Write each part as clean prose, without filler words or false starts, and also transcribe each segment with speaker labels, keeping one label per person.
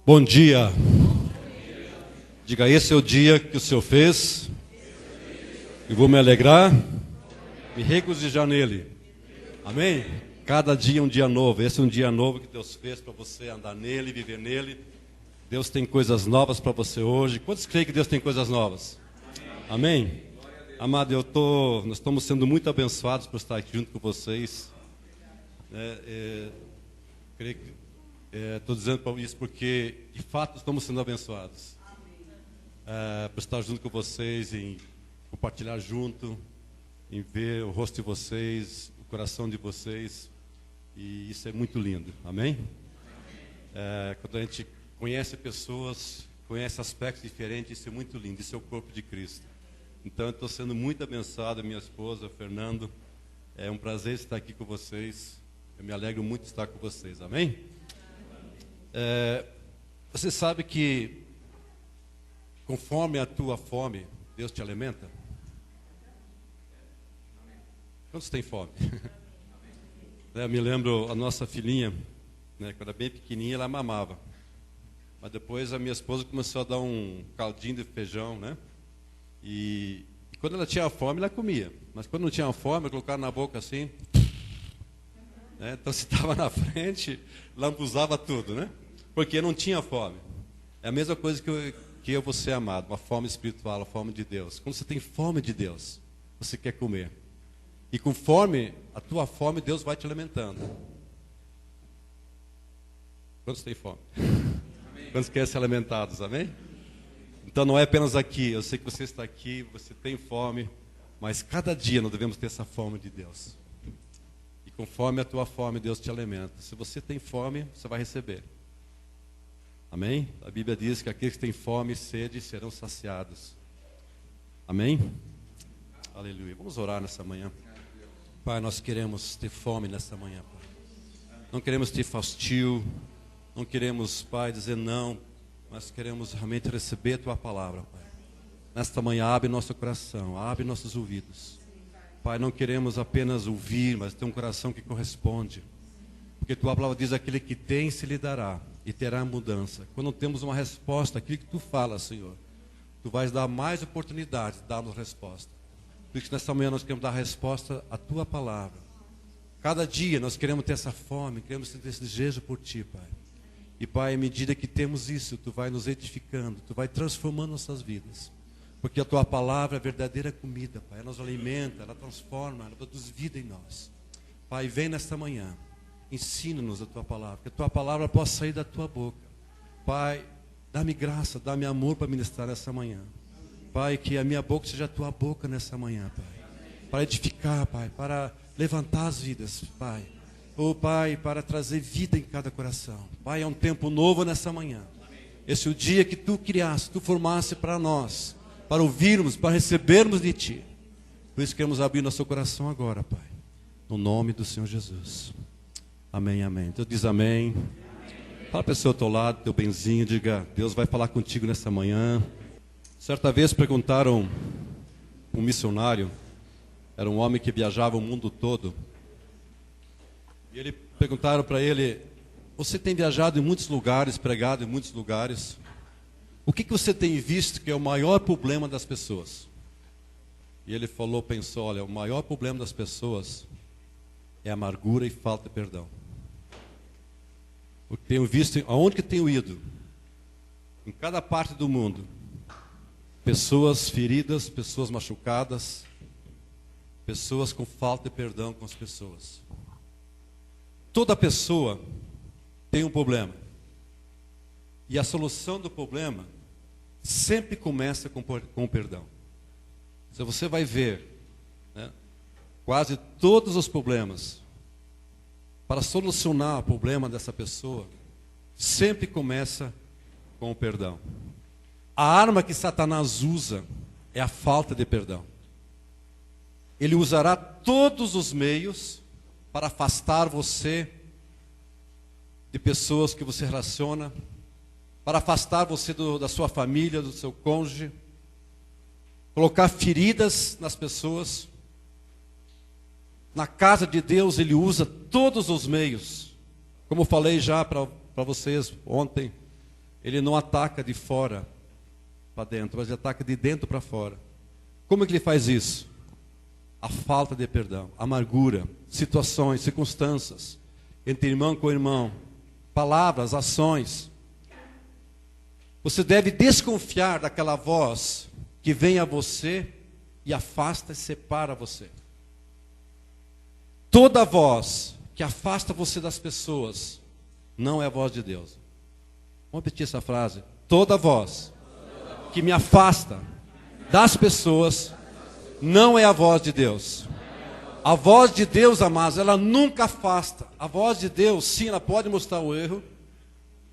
Speaker 1: Bom dia. Diga, esse é o dia que o Senhor fez. Eu vou me alegrar, me regozijar nele. Amém? Cada dia é um dia novo. Esse é um dia novo que Deus fez para você andar nele, viver nele. Deus tem coisas novas para você hoje. Quantos creem que Deus tem coisas novas? Amém? Amado, nós estamos sendo muito abençoados por estar aqui junto com vocês. Creio que estou dizendo isso porque, de fato, estamos sendo abençoados. Por estar junto com vocês, em compartilhar junto, em ver o rosto de vocês, o coração de vocês. E isso é muito lindo. Amém? Quando a gente conhece pessoas, conhece aspectos diferentes, isso é muito lindo. Isso é o corpo de Cristo. Então, eu estou sendo muito abençoado, minha esposa, Fernando. É um prazer estar aqui com vocês. Eu me alegro muito de estar com vocês. Amém? Você sabe que, conforme a tua fome, Deus te alimenta? Quantos têm fome? Eu me lembro, a nossa filhinha, quando era bem pequenininha, ela mamava. Mas depois a minha esposa começou a dar um caldinho de feijão, E quando ela tinha fome, ela comia. Mas quando não tinha fome, ela colocava na boca assim. Então, se estava na frente, lambuzava tudo, Porque não tinha fome. É a mesma coisa que eu vou ser amado, uma fome espiritual, a fome de Deus. Quando você tem fome de Deus, você quer comer. E conforme a tua fome, Deus vai te alimentando. Quantos têm fome? Amém. Quantos querem ser alimentados, amém? Então não é apenas aqui, eu sei que você está aqui, você tem fome, mas cada dia nós devemos ter essa fome de Deus. E conforme a tua fome, Deus te alimenta. Se você tem fome, você vai receber. Amém? A Bíblia diz que aqueles que têm fome e sede serão saciados. Amém? Aleluia. Vamos orar nessa manhã. Pai, nós queremos ter fome nessa manhã, Pai. Não queremos ter fastio, não queremos, Pai, dizer não. Nós queremos realmente receber a Tua palavra, Pai. Nesta manhã, abre nosso coração, abre nossos ouvidos. Pai, não queremos apenas ouvir, mas ter um coração que corresponde. Porque Tua palavra diz, aquele que tem, se lhe dará, e terá mudança. Quando temos uma resposta, aquilo que Tu falas, Senhor, Tu vais dar mais oportunidades de dar-nos resposta. Por isso, nesta manhã, nós queremos dar resposta à Tua palavra. Cada dia, nós queremos ter essa fome, queremos ter esse desejo por Ti, Pai. E Pai, à medida que temos isso, Tu vai nos edificando, Tu vai transformando nossas vidas. Porque a Tua palavra é a verdadeira comida, Pai. Ela nos alimenta, ela transforma, ela produz vida em nós. Pai, vem nesta manhã, ensina-nos a Tua palavra, que a Tua palavra possa sair da Tua boca. Pai, dá-me graça, dá-me amor para ministrar nessa manhã. Pai, que a minha boca seja a Tua boca nessa manhã, Pai. Para edificar, Pai, para levantar as vidas, Pai. Pai, para trazer vida em cada coração. Pai, é um tempo novo nessa manhã. Esse é o dia que Tu criaste, Tu formaste para nós, para ouvirmos, para recebermos de Ti. Por isso queremos abrir nosso coração agora, Pai. No nome do Senhor Jesus. Amém, amém. Deus diz amém. Fala para a pessoa ao teu lado, teu benzinho, diga, Deus vai falar contigo nessa manhã. Certa vez perguntaram um missionário, era um homem que viajava o mundo todo. E perguntaram para ele, você tem viajado em muitos lugares, pregado em muitos lugares. O que você tem visto que é o maior problema das pessoas? E ele pensou, olha, o maior problema das pessoas é amargura e falta de perdão. O que tenho visto, aonde que tenho ido? Em cada parte do mundo. Pessoas feridas, pessoas machucadas, pessoas com falta de perdão com as pessoas. Toda pessoa tem um problema. E a solução do problema sempre começa com o perdão. Se você vai ver, quase todos os problemas, para solucionar o problema dessa pessoa, sempre começa com o perdão. A arma que Satanás usa é a falta de perdão. Ele usará todos os meios para afastar você de pessoas que você relaciona, para afastar você da sua família, do seu cônjuge, colocar feridas nas pessoas. Na casa de Deus, Ele usa todos os meios. Como falei já para vocês ontem, ele não ataca de fora para dentro, mas ele ataca de dentro para fora. Como é que ele faz isso? A falta de perdão, a amargura, situações, circunstâncias, entre irmão com irmão, palavras, ações. Você deve desconfiar daquela voz que vem a você e afasta e separa você. Toda voz que afasta você das pessoas não é a voz de Deus. Vamos repetir essa frase. Toda voz que me afasta das pessoas não é a voz de Deus. A voz de Deus, amados, ela nunca afasta. A voz de Deus, sim, ela pode mostrar o erro,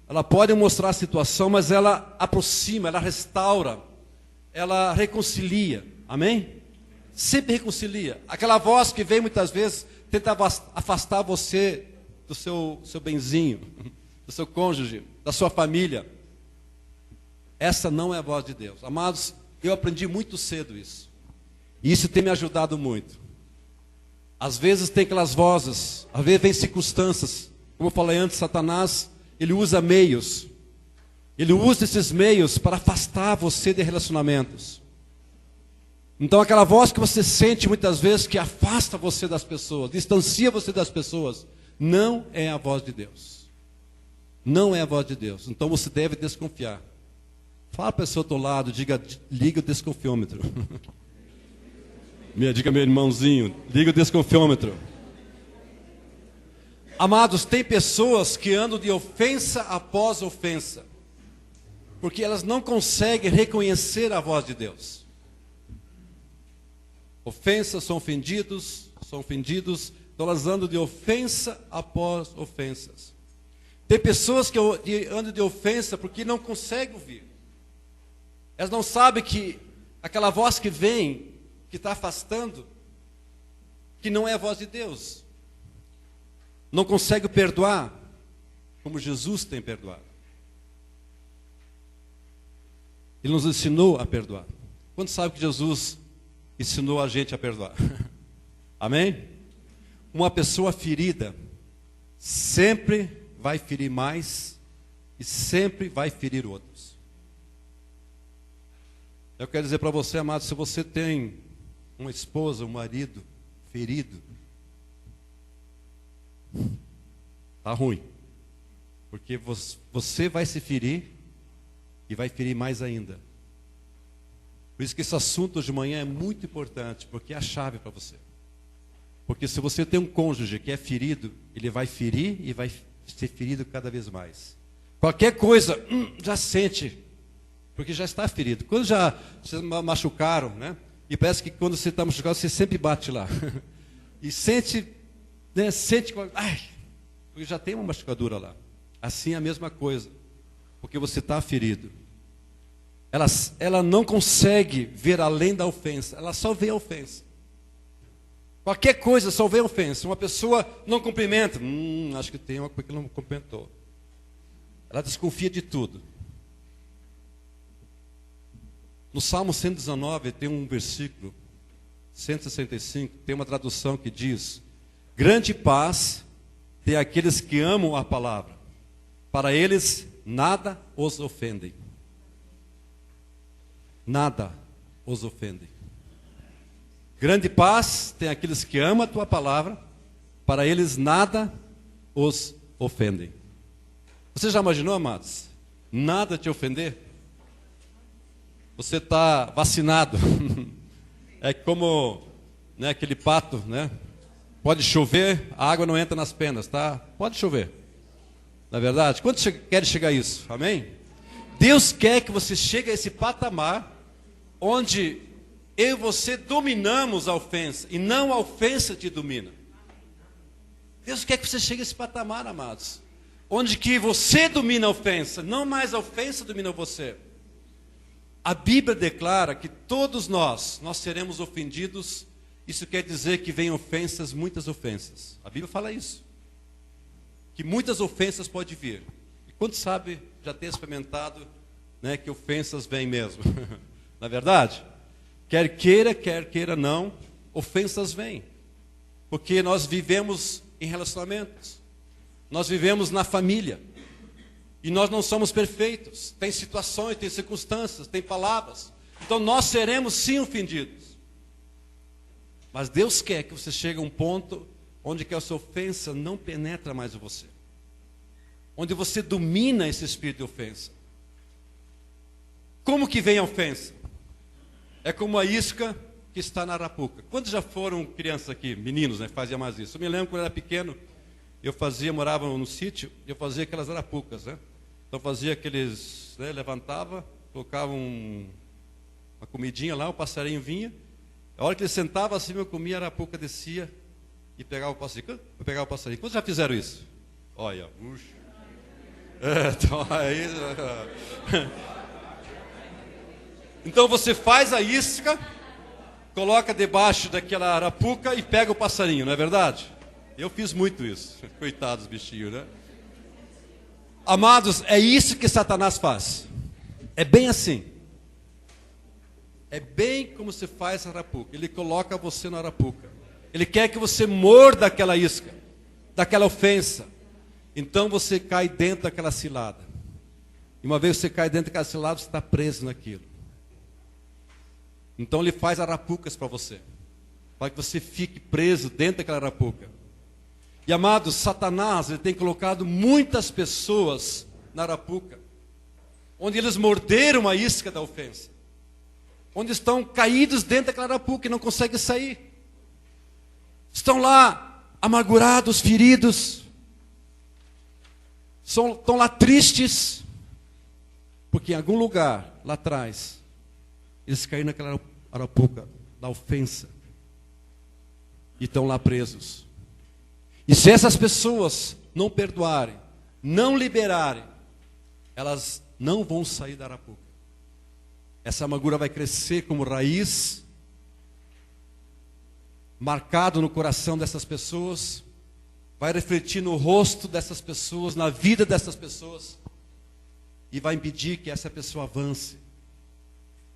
Speaker 1: ela pode mostrar a situação, mas ela aproxima, ela restaura, ela reconcilia. Amém? Sempre reconcilia. Aquela voz que vem muitas vezes tenta afastar você do seu benzinho, do seu cônjuge, da sua família. Essa não é a voz de Deus. Amados, eu aprendi muito cedo isso. E isso tem me ajudado muito. Às vezes tem aquelas vozes, às vezes vem circunstâncias. Como eu falei antes, Satanás, ele usa meios. Ele usa esses meios para afastar você de relacionamentos. Então aquela voz que você sente muitas vezes que afasta você das pessoas, distancia você das pessoas, não é a voz de Deus. Não é a voz de Deus. Então você deve desconfiar. Fala para a pessoa do teu lado, liga o desconfiômetro. Diga meu irmãozinho, liga o desconfiômetro. Amados, tem pessoas que andam de ofensa após ofensa, porque elas não conseguem reconhecer a voz de Deus. Ofensas, são ofendidos, então elas andam de ofensa após ofensas. Tem pessoas que andam de ofensa porque não conseguem ouvir. Elas não sabem que aquela voz que vem, que está afastando, que não é a voz de Deus. Não consegue perdoar como Jesus tem perdoado. Ele nos ensinou a perdoar. Quando sabe que Jesus ensinou a gente a perdoar? Amém? Uma pessoa ferida sempre vai ferir mais e sempre vai ferir outros. Eu quero dizer para você, amado, se você tem uma esposa, um marido ferido, está ruim. Porque você vai se ferir e vai ferir mais ainda. Por isso que esse assunto de manhã é muito importante, porque é a chave para você. Porque se você tem um cônjuge que é ferido, ele vai ferir e vai ser ferido cada vez mais. Qualquer coisa, já sente, porque já está ferido. Quando já se machucaram, né? E parece que quando você está machucado, você sempre bate lá. E sente, né? Sente, ai, porque já tem uma machucadura lá. Assim é a mesma coisa, porque você está ferido. Ela não consegue ver além da ofensa, ela só vê a ofensa. Qualquer coisa só vê a ofensa. Uma pessoa não cumprimenta, acho que tem uma coisa que não cumprimentou. Ela desconfia de tudo. No Salmo 119 tem um versículo, 165, tem uma tradução que diz: grande paz tem aqueles que amam a palavra, para eles nada os ofendem. Nada os ofendem. Grande paz tem aqueles que amam a tua palavra, para eles nada os ofendem. Você já imaginou, amados? Nada te ofender? Você está vacinado. É como, né, aquele pato, né? Pode chover, a água não entra nas penas, tá? Pode chover. Na verdade, quando quer chegar a isso? Amém? Deus quer que você chegue a esse patamar onde eu e você dominamos a ofensa e não a ofensa te domina. Deus quer que você chegue a esse patamar, amados, onde que você domina a ofensa, não mais a ofensa domina você. A Bíblia declara que todos nós seremos ofendidos. Isso quer dizer que vem ofensas, muitas ofensas. A Bíblia fala isso. Que muitas ofensas podem vir. E quando sabe, já tem experimentado, né, que ofensas vêm mesmo. Na verdade, quer queira não, ofensas vêm. Porque nós vivemos em relacionamentos. Nós vivemos na família. E nós não somos perfeitos. Tem situações, tem circunstâncias, tem palavras. Então nós seremos sim ofendidos. Mas Deus quer que você chegue a um ponto onde que a sua ofensa não penetra mais em você. Onde você domina esse espírito de ofensa. Como que vem a ofensa? É como a isca que está na arapuca. Quantos já foram crianças aqui, meninos, né, que faziam mais isso? Eu me lembro quando eu era pequeno, morava no sítio, eu fazia aquelas arapucas, né? Então fazia aqueles, né, levantava, colocava uma comidinha lá, o passarinho vinha. A hora que ele sentava assim, eu comia, a arapuca descia e pegava o passarinho. Eu pegava o passarinho. Quantos já fizeram isso? Olha, puxa. Então aí... Então você faz a isca, coloca debaixo daquela arapuca e pega o passarinho, não é verdade? Eu fiz muito isso. Coitados bichinhos, né? Amados, é isso que Satanás faz. É bem assim. É bem como se faz a arapuca. Ele coloca você na arapuca. Ele quer que você morda aquela isca, daquela ofensa. Então você cai dentro daquela cilada. E uma vez que você cai dentro daquela cilada, você está preso naquilo. Então ele faz arapucas para você, para que você fique preso dentro daquela arapuca. E amados, Satanás, ele tem colocado muitas pessoas na arapuca, onde eles morderam a isca da ofensa, onde estão caídos dentro daquela arapuca e não conseguem sair. Estão lá amargurados, feridos, estão lá tristes, porque em algum lugar lá atrás eles caíram naquela arapuca da ofensa e estão lá presos. E se essas pessoas não perdoarem, não liberarem, elas não vão sair da arapuca. Essa amargura vai crescer como raiz, marcado no coração dessas pessoas, vai refletir no rosto dessas pessoas, na vida dessas pessoas, e vai impedir que essa pessoa avance.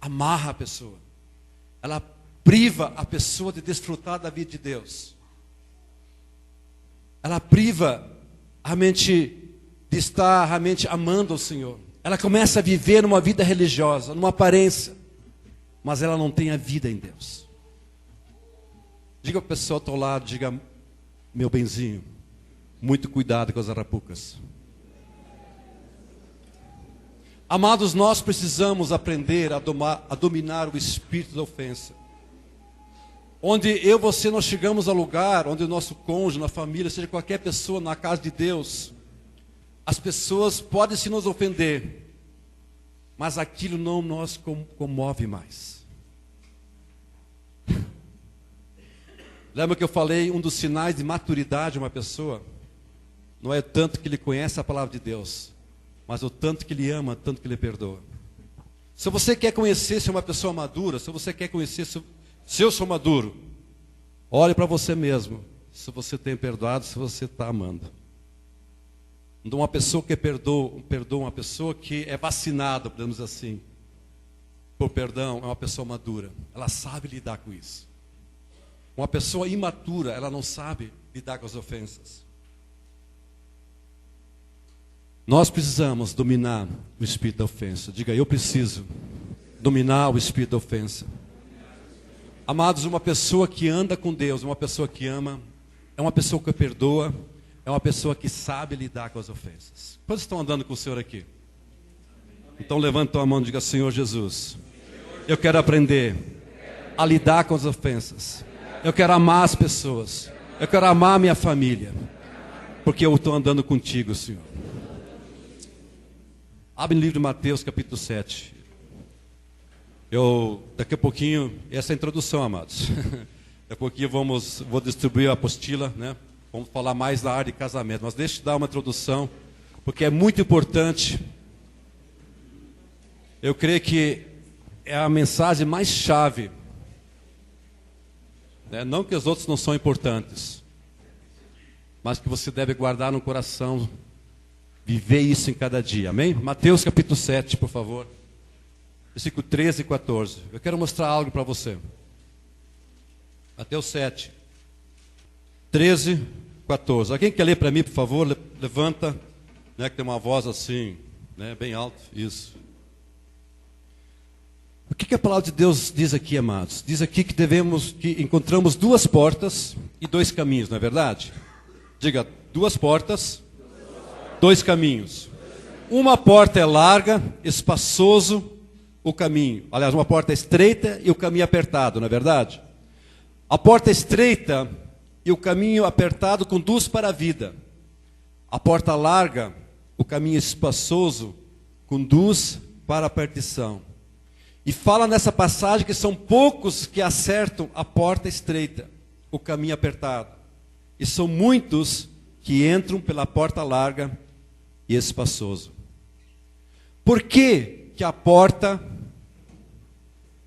Speaker 1: Amarra a pessoa. Ela priva a pessoa de desfrutar da vida de Deus. Ela priva realmente de estar realmente amando o Senhor. Ela começa a viver numa vida religiosa, numa aparência, mas ela não tem a vida em Deus. Diga para a pessoa ao teu lado, diga: meu benzinho, muito cuidado com as arapucas. Amados, nós precisamos aprender a dominar o espírito da ofensa. Onde eu e você, nós chegamos ao lugar, onde o nosso cônjuge, na família, seja qualquer pessoa na casa de Deus, as pessoas podem se nos ofender, mas aquilo não nos comove mais. Lembra que eu falei, um dos sinais de maturidade de uma pessoa, não é tanto que ele conhece a palavra de Deus, mas o tanto que ele ama, tanto que ele perdoa. Se você quer conhecer se é uma pessoa madura, se você quer conhecer se eu sou maduro, olhe para você mesmo, se você tem perdoado, se você está amando. Então, uma pessoa que perdoa uma pessoa que é vacinada, podemos dizer assim, por perdão, é uma pessoa madura. Ela sabe lidar com isso. Uma pessoa imatura, ela não sabe lidar com as ofensas. Nós precisamos dominar o espírito da ofensa. Diga: eu preciso dominar o espírito da ofensa. Amados, uma pessoa que anda com Deus, uma pessoa que ama, é uma pessoa que perdoa, é uma pessoa que sabe lidar com as ofensas. Quantos estão andando com o Senhor aqui? Então levanta a mão e diga: Senhor Jesus, eu quero aprender a lidar com as ofensas. Eu quero amar as pessoas. Eu quero amar a minha família, porque eu estou andando contigo, Senhor. Abre no livro de Mateus, capítulo 7. Daqui a pouquinho, essa é a introdução, amados. Daqui a pouquinho vou distribuir a apostila, né? Vamos falar mais da área de casamento. Mas deixa eu dar uma introdução, porque é muito importante. Eu creio que é a mensagem mais chave. Né? Não que os outros não são importantes, mas que você deve guardar no coração, viver isso em cada dia, amém? Mateus capítulo 7, por favor, versículo 13 e 14. Eu quero mostrar algo para você. Mateus 7, 13, 14. Alguém quer ler para mim, por favor? Levanta. né, que tem uma voz assim, né, bem alto, isso. O que a palavra de Deus diz aqui, amados? Diz aqui que encontramos duas portas e dois caminhos, não é verdade? Diga, duas portas, dois caminhos. Uma porta é larga, espaçoso o caminho. Aliás, uma porta é estreita e o caminho apertado, não é verdade? A porta estreita e o caminho apertado conduz para a vida. A porta larga, o caminho espaçoso, conduz para a perdição. E fala nessa passagem que são poucos que acertam a porta estreita, o caminho apertado. E são muitos que entram pela porta larga e espaçoso. Por que a porta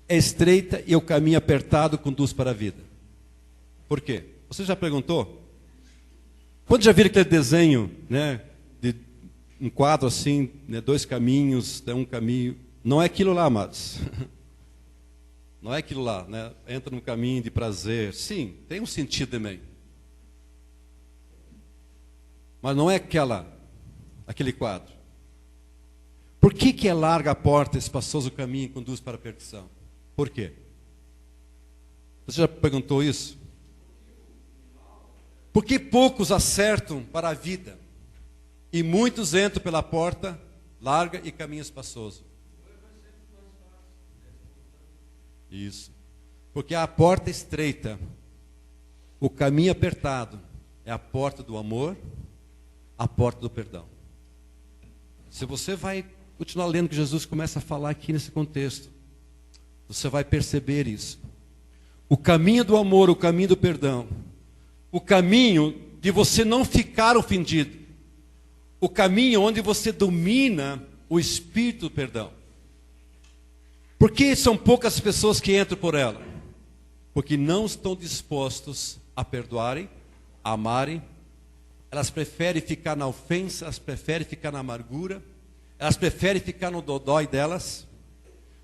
Speaker 1: é estreita e o caminho apertado conduz para a vida? Por quê? Você já perguntou? Quando já viram aquele desenho, né, de um quadro assim, né, dois caminhos, um caminho? Não é aquilo lá, amados. Não é aquilo lá, né? Entra num caminho de prazer. Sim, tem um sentido também. Mas não é aquele quadro. Por que é larga a porta, espaçoso o caminho e conduz para a perdição? Por quê? Você já perguntou isso? Por que poucos acertam para a vida e muitos entram pela porta larga e caminho espaçoso? Isso. Porque a porta estreita, o caminho apertado, é a porta do amor, a porta do perdão. Se você vai continuar lendo que Jesus começa a falar aqui nesse contexto, você vai perceber isso. O caminho do amor, o caminho do perdão, o caminho de você não ficar ofendido, o caminho onde você domina o espírito do perdão. Por que são poucas pessoas que entram por ela? Porque não estão dispostos a perdoarem, a amarem. Elas preferem ficar na ofensa, elas preferem ficar na amargura, elas preferem ficar no dodói delas.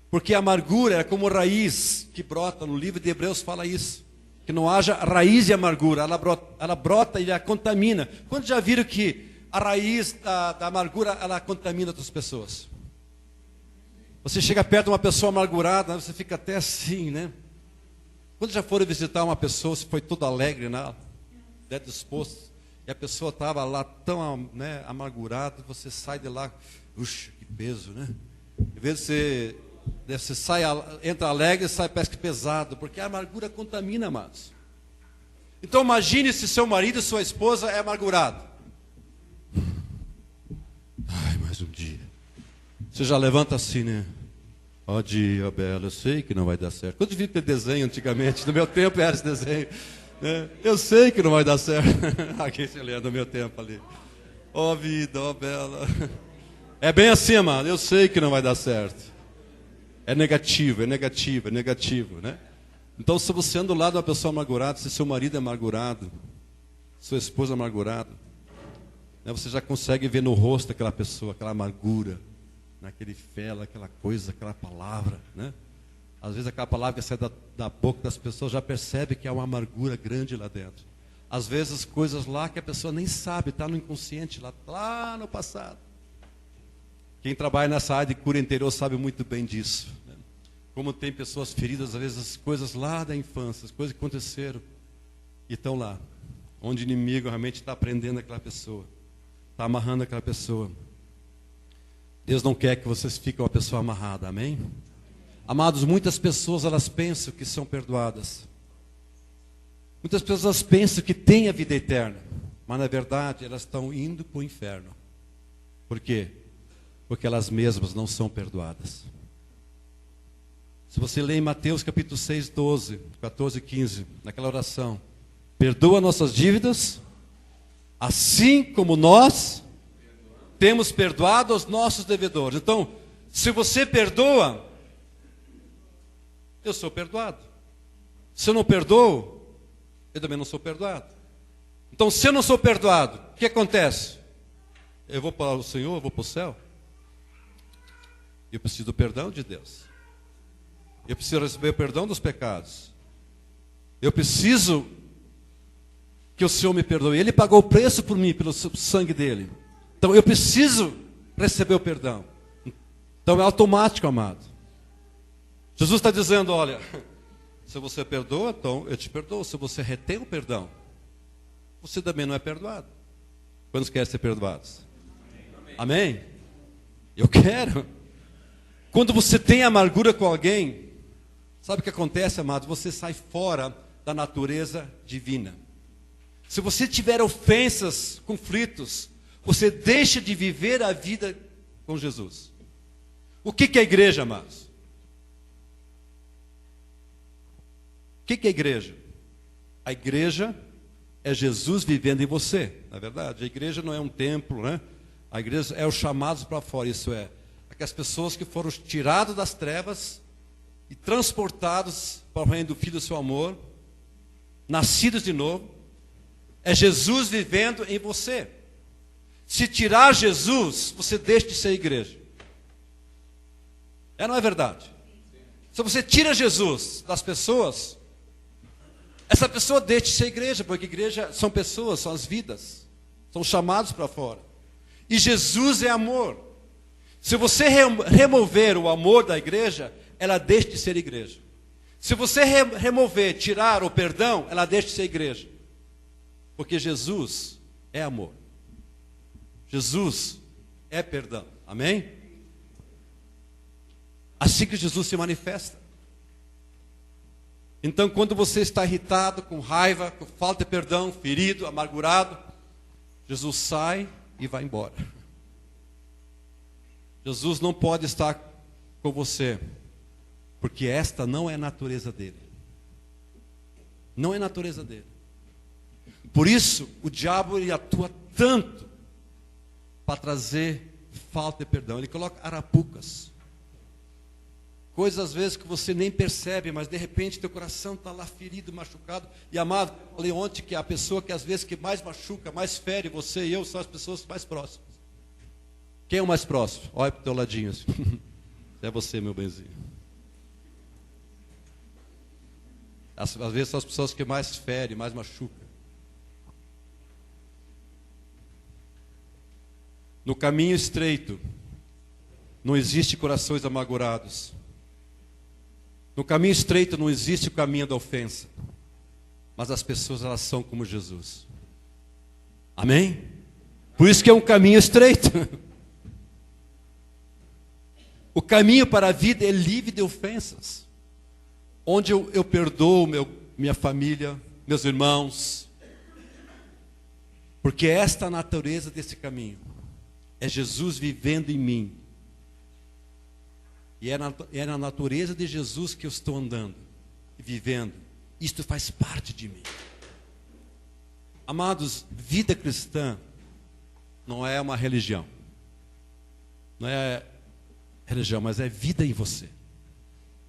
Speaker 1: Porque a amargura é como raiz que brota, no livro de Hebreus fala isso. Que não haja raiz de amargura, ela brota e a contamina. Quando já viram que a raiz da amargura, ela contamina outras pessoas? Você chega perto de uma pessoa amargurada, você fica até assim, né? Quando já foram visitar uma pessoa, você foi todo alegre, né? Disposto, e a pessoa estava lá tão, né, amargurada, você sai de lá, uxa, que peso, né? Em vez de você sai, entra alegre e sai parece que pesado, porque a amargura contamina, amados. Então imagine se seu marido e sua esposa é amargurado. Ai, mais um dia. Você já levanta assim, né? Ó dia, Bela, eu sei que não vai dar certo. Quando eu vi ter desenho antigamente, no meu tempo era esse desenho, né? Eu sei que não vai dar certo. Aqui você lê no meu tempo ali. Ó vida, ó Bela. É bem assim, mano, eu sei que não vai dar certo. É negativo, né? Então, se você anda do lado de uma pessoa amargurada, se seu marido é amargurado, sua esposa é amargurada, né, você já consegue ver no rosto daquela pessoa, aquela amargura, naquele fela, aquela coisa, aquela palavra, né? Às vezes aquela palavra que sai da boca das pessoas já percebe que há uma amargura grande lá dentro. Às vezes coisas lá que a pessoa nem sabe, está no inconsciente, lá no passado. Quem trabalha nessa área de cura interior sabe muito bem disso, né? Como tem pessoas feridas, às vezes as coisas lá da infância, as coisas que aconteceram e estão lá, onde o inimigo realmente está prendendo aquela pessoa, está amarrando aquela pessoa. Deus não quer que vocês fiquem uma pessoa amarrada, amém? Amados, muitas pessoas elas pensam que são perdoadas. Muitas pessoas pensam que têm a vida eterna, mas na verdade elas estão indo para o inferno. Por quê? Porque elas mesmas não são perdoadas. Se você ler em Mateus capítulo 6, 12, 14 e 15, naquela oração, perdoa nossas dívidas, assim como nós temos perdoado aos nossos devedores. Então, se você perdoa, eu sou perdoado. Se eu não perdoo, eu também não sou perdoado. Então, se eu não sou perdoado, o que acontece? Eu vou para o Senhor, eu vou para o céu? Eu preciso do perdão de Deus. Eu preciso receber o perdão dos pecados. Eu preciso que o Senhor me perdoe. Ele pagou o preço por mim, pelo sangue dele. Então eu preciso receber o perdão. Então é automático, amado. Jesus está dizendo, olha, se você perdoa, então eu te perdoo. Se você retém o perdão, você também não é perdoado. Quantos querem ser perdoados? Amém? Eu quero. Quando você tem amargura com alguém, sabe o que acontece, amado? Você sai fora da natureza divina. Se você tiver ofensas, conflitos, você deixa de viver a vida com Jesus. O que é a igreja, amados? O que é a igreja? A igreja é Jesus vivendo em você, na verdade. A igreja não é um templo, né? A igreja é os chamados para fora, isso é, aquelas pessoas que foram tiradas das trevas e transportados para o reino do Filho do seu amor, nascidos de novo. É Jesus vivendo em você. Se tirar Jesus, você deixa de ser igreja. Não é verdade? Se você tira Jesus das pessoas, essa pessoa deixa de ser igreja, porque igreja são pessoas, são as vidas, são chamados para fora. E Jesus é amor. Se você remover o amor da igreja, ela deixa de ser igreja. Se você remover, tirar o perdão, ela deixa de ser igreja. Porque Jesus é amor. Jesus é perdão. Amém? Assim que Jesus se manifesta. Então, quando você está irritado, com raiva, com falta de perdão, ferido, amargurado, Jesus sai e vai embora. Jesus não pode estar com você, porque esta não é a natureza dele. Não é a natureza dele. Por isso, o diabo ele atua tanto para trazer falta de perdão. Ele coloca arapucas. Coisas às vezes que você nem percebe, mas de repente teu coração está lá ferido, machucado. E amado, eu falei ontem que a pessoa que às vezes que mais machuca, mais fere você e eu, são as pessoas mais próximas. Quem é o mais próximo? Olha para o teu ladinho assim. É você, meu benzinho. Às vezes são as pessoas que mais ferem, mais machucam. No caminho estreito, não existe corações amargurados. No caminho estreito não existe o caminho da ofensa. Mas as pessoas, elas são como Jesus. Amém? Por isso que é um caminho estreito. O caminho para a vida é livre de ofensas. Onde eu perdoo minha família, meus irmãos. Porque esta é a natureza desse caminho. É Jesus vivendo em mim. E é na natureza de Jesus que eu estou andando e vivendo. Isto faz parte de mim. Amados, vida cristã não é uma religião. Não é religião, mas é vida em você.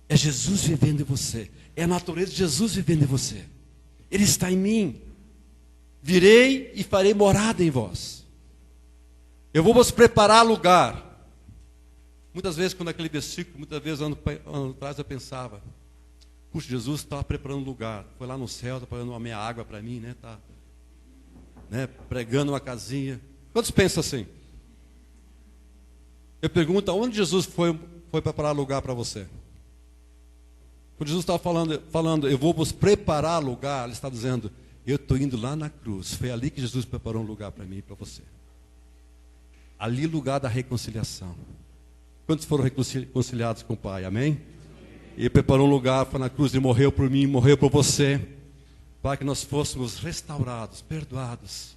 Speaker 1: É Jesus vivendo em você. É a natureza de Jesus vivendo em você. Ele está em mim. Virei e farei morada em vós. Eu vou vos preparar lugar. Muitas vezes, quando aquele versículo, muitas vezes ano atrás eu pensava, puxa, Jesus está preparando lugar. Foi lá no céu, está preparando uma meia água para mim, né? Está pregando uma casinha. Quantos pensam assim? Eu pergunto, aonde Jesus foi preparar lugar para você? Quando Jesus estava falando, eu vou vos preparar lugar, ele está dizendo, eu estou indo lá na cruz. Foi ali que Jesus preparou um lugar para mim e para você. Ali lugar da reconciliação. Quantos foram reconciliados com o Pai? Amém? Ele preparou um lugar, foi na cruz e morreu por mim, morreu por você, para que nós fôssemos restaurados, perdoados,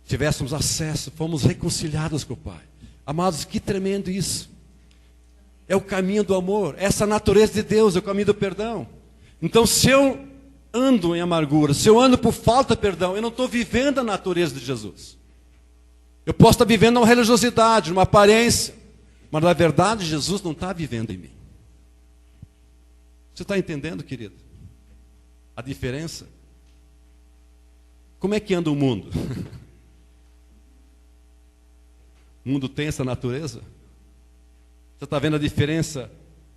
Speaker 1: tivéssemos acesso, fomos reconciliados com o Pai. Amados, que tremendo isso. É o caminho do amor, essa é a natureza de Deus, é o caminho do perdão. Então, se eu ando em amargura, se eu ando por falta de perdão, eu não estou vivendo a natureza de Jesus. Eu posso estar vivendo uma religiosidade, uma aparência, mas na verdade Jesus não está vivendo em mim. Você está entendendo, querido? A diferença? Como é que anda o mundo? O mundo tem essa natureza? Você está vendo a diferença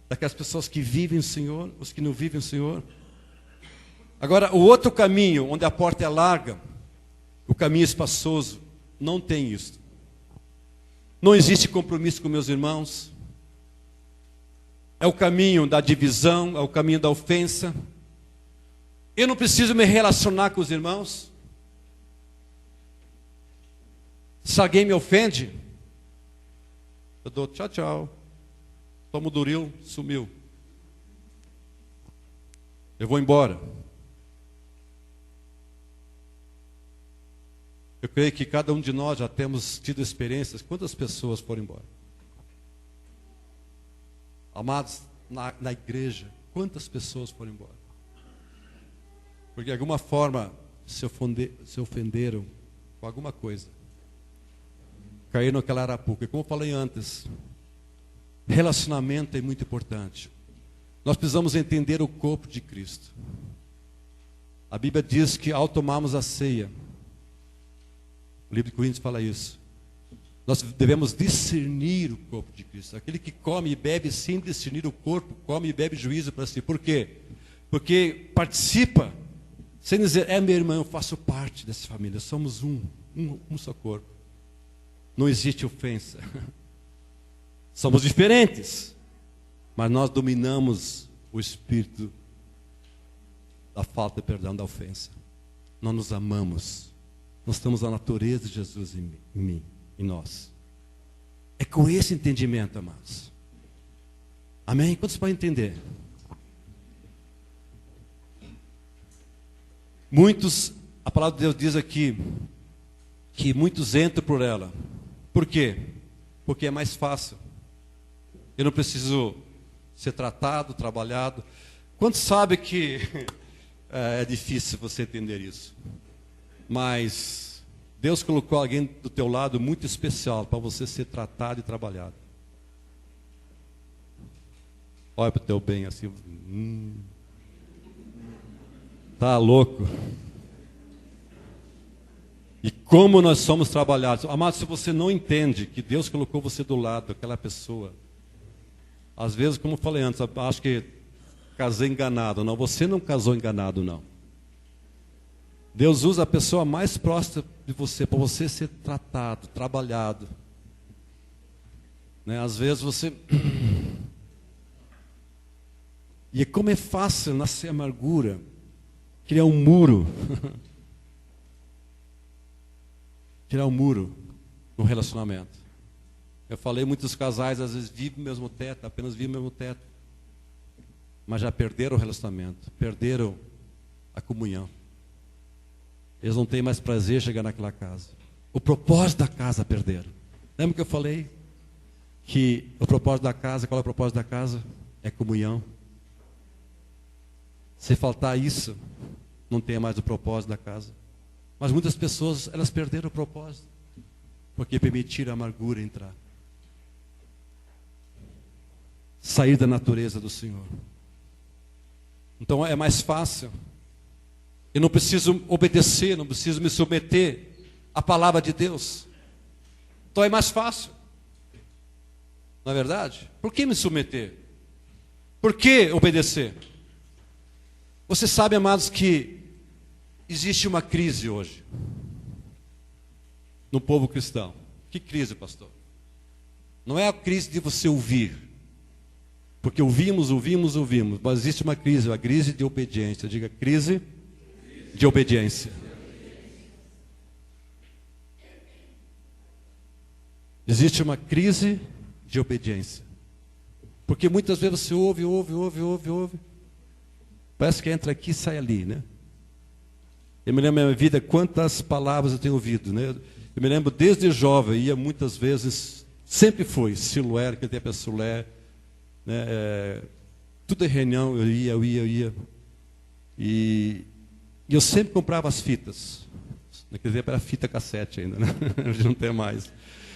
Speaker 1: daquelas pessoas que vivem o Senhor, os que não vivem o Senhor? Agora, o outro caminho, onde a porta é larga, o caminho espaçoso, não tem isso. Não existe compromisso com meus irmãos. É o caminho da divisão, é o caminho da ofensa. Eu não preciso me relacionar com os irmãos. Se alguém me ofende, eu dou tchau, tchau. Tomo o Duril, sumiu. Eu vou embora. Eu creio que cada um de nós já temos tido experiências. Quantas pessoas foram embora? Amados, na igreja, quantas pessoas foram embora? Porque de alguma forma se ofenderam com alguma coisa. Caíram naquela arapuca. E como eu falei antes, relacionamento é muito importante. Nós precisamos entender o corpo de Cristo. A Bíblia diz que ao tomarmos a ceia, o livro de Coríntios fala isso, nós devemos discernir o corpo de Cristo. Aquele que come e bebe sem discernir o corpo, come e bebe juízo para si. Por quê? Porque participa, sem dizer, meu irmão, eu faço parte dessa família, somos um só corpo. Não existe ofensa. Somos diferentes, mas nós dominamos o espírito da falta de perdão, da ofensa. Nós nos amamos. Nós temos a natureza de Jesus em mim, em nós. É com esse entendimento, amados. Amém? Quantos podem entender? Muitos, a palavra de Deus diz aqui, que muitos entram por ela. Por quê? Porque é mais fácil. Eu não preciso ser tratado, trabalhado. Quantos sabem que é difícil você entender isso? Mas Deus colocou alguém do teu lado muito especial para você ser tratado e trabalhado. Olha para o teu bem assim. Tá louco? E como nós somos trabalhados. Amado, se você não entende que Deus colocou você do lado daquela pessoa, às vezes, como eu falei antes, acho que casei enganado. Não, você não casou enganado, não. Deus usa a pessoa mais próxima de você para você ser tratado, trabalhado. Né? Às vezes você... E como é fácil nascer amargura, criar um muro. Criar um muro no relacionamento. Eu falei, muitos casais às vezes vivem o mesmo teto, apenas vivem o mesmo teto. Mas já perderam o relacionamento, perderam a comunhão. Eles não têm mais prazer em chegar naquela casa. O propósito da casa perderam. Lembra que eu falei? Que o propósito da casa, qual é o propósito da casa? É comunhão. Se faltar isso, não tem mais o propósito da casa. Mas muitas pessoas, elas perderam o propósito. Porque permitiram a amargura entrar. Sair da natureza do Senhor. Então é mais fácil. Eu não preciso obedecer, não preciso me submeter à palavra de Deus. Então é mais fácil. Não é verdade? Por que me submeter? Por que obedecer? Você sabe, amados, que existe uma crise hoje no povo cristão. Que crise, pastor? Não é a crise de você ouvir. Porque ouvimos, mas existe uma crise de obediência. Diga, crise de obediência. Existe uma crise de obediência. Porque muitas vezes você ouve. Parece que entra aqui e sai ali, né? Eu me lembro da minha vida, quantas palavras eu tenho ouvido, né? Eu me lembro desde jovem, eu ia muitas vezes, sempre fui, Siloé, que tem a Pessulé, né? Tudo é reunião, eu ia. E eu sempre comprava as fitas. Naquele tempo era fita cassete ainda, né? Hoje não tem mais.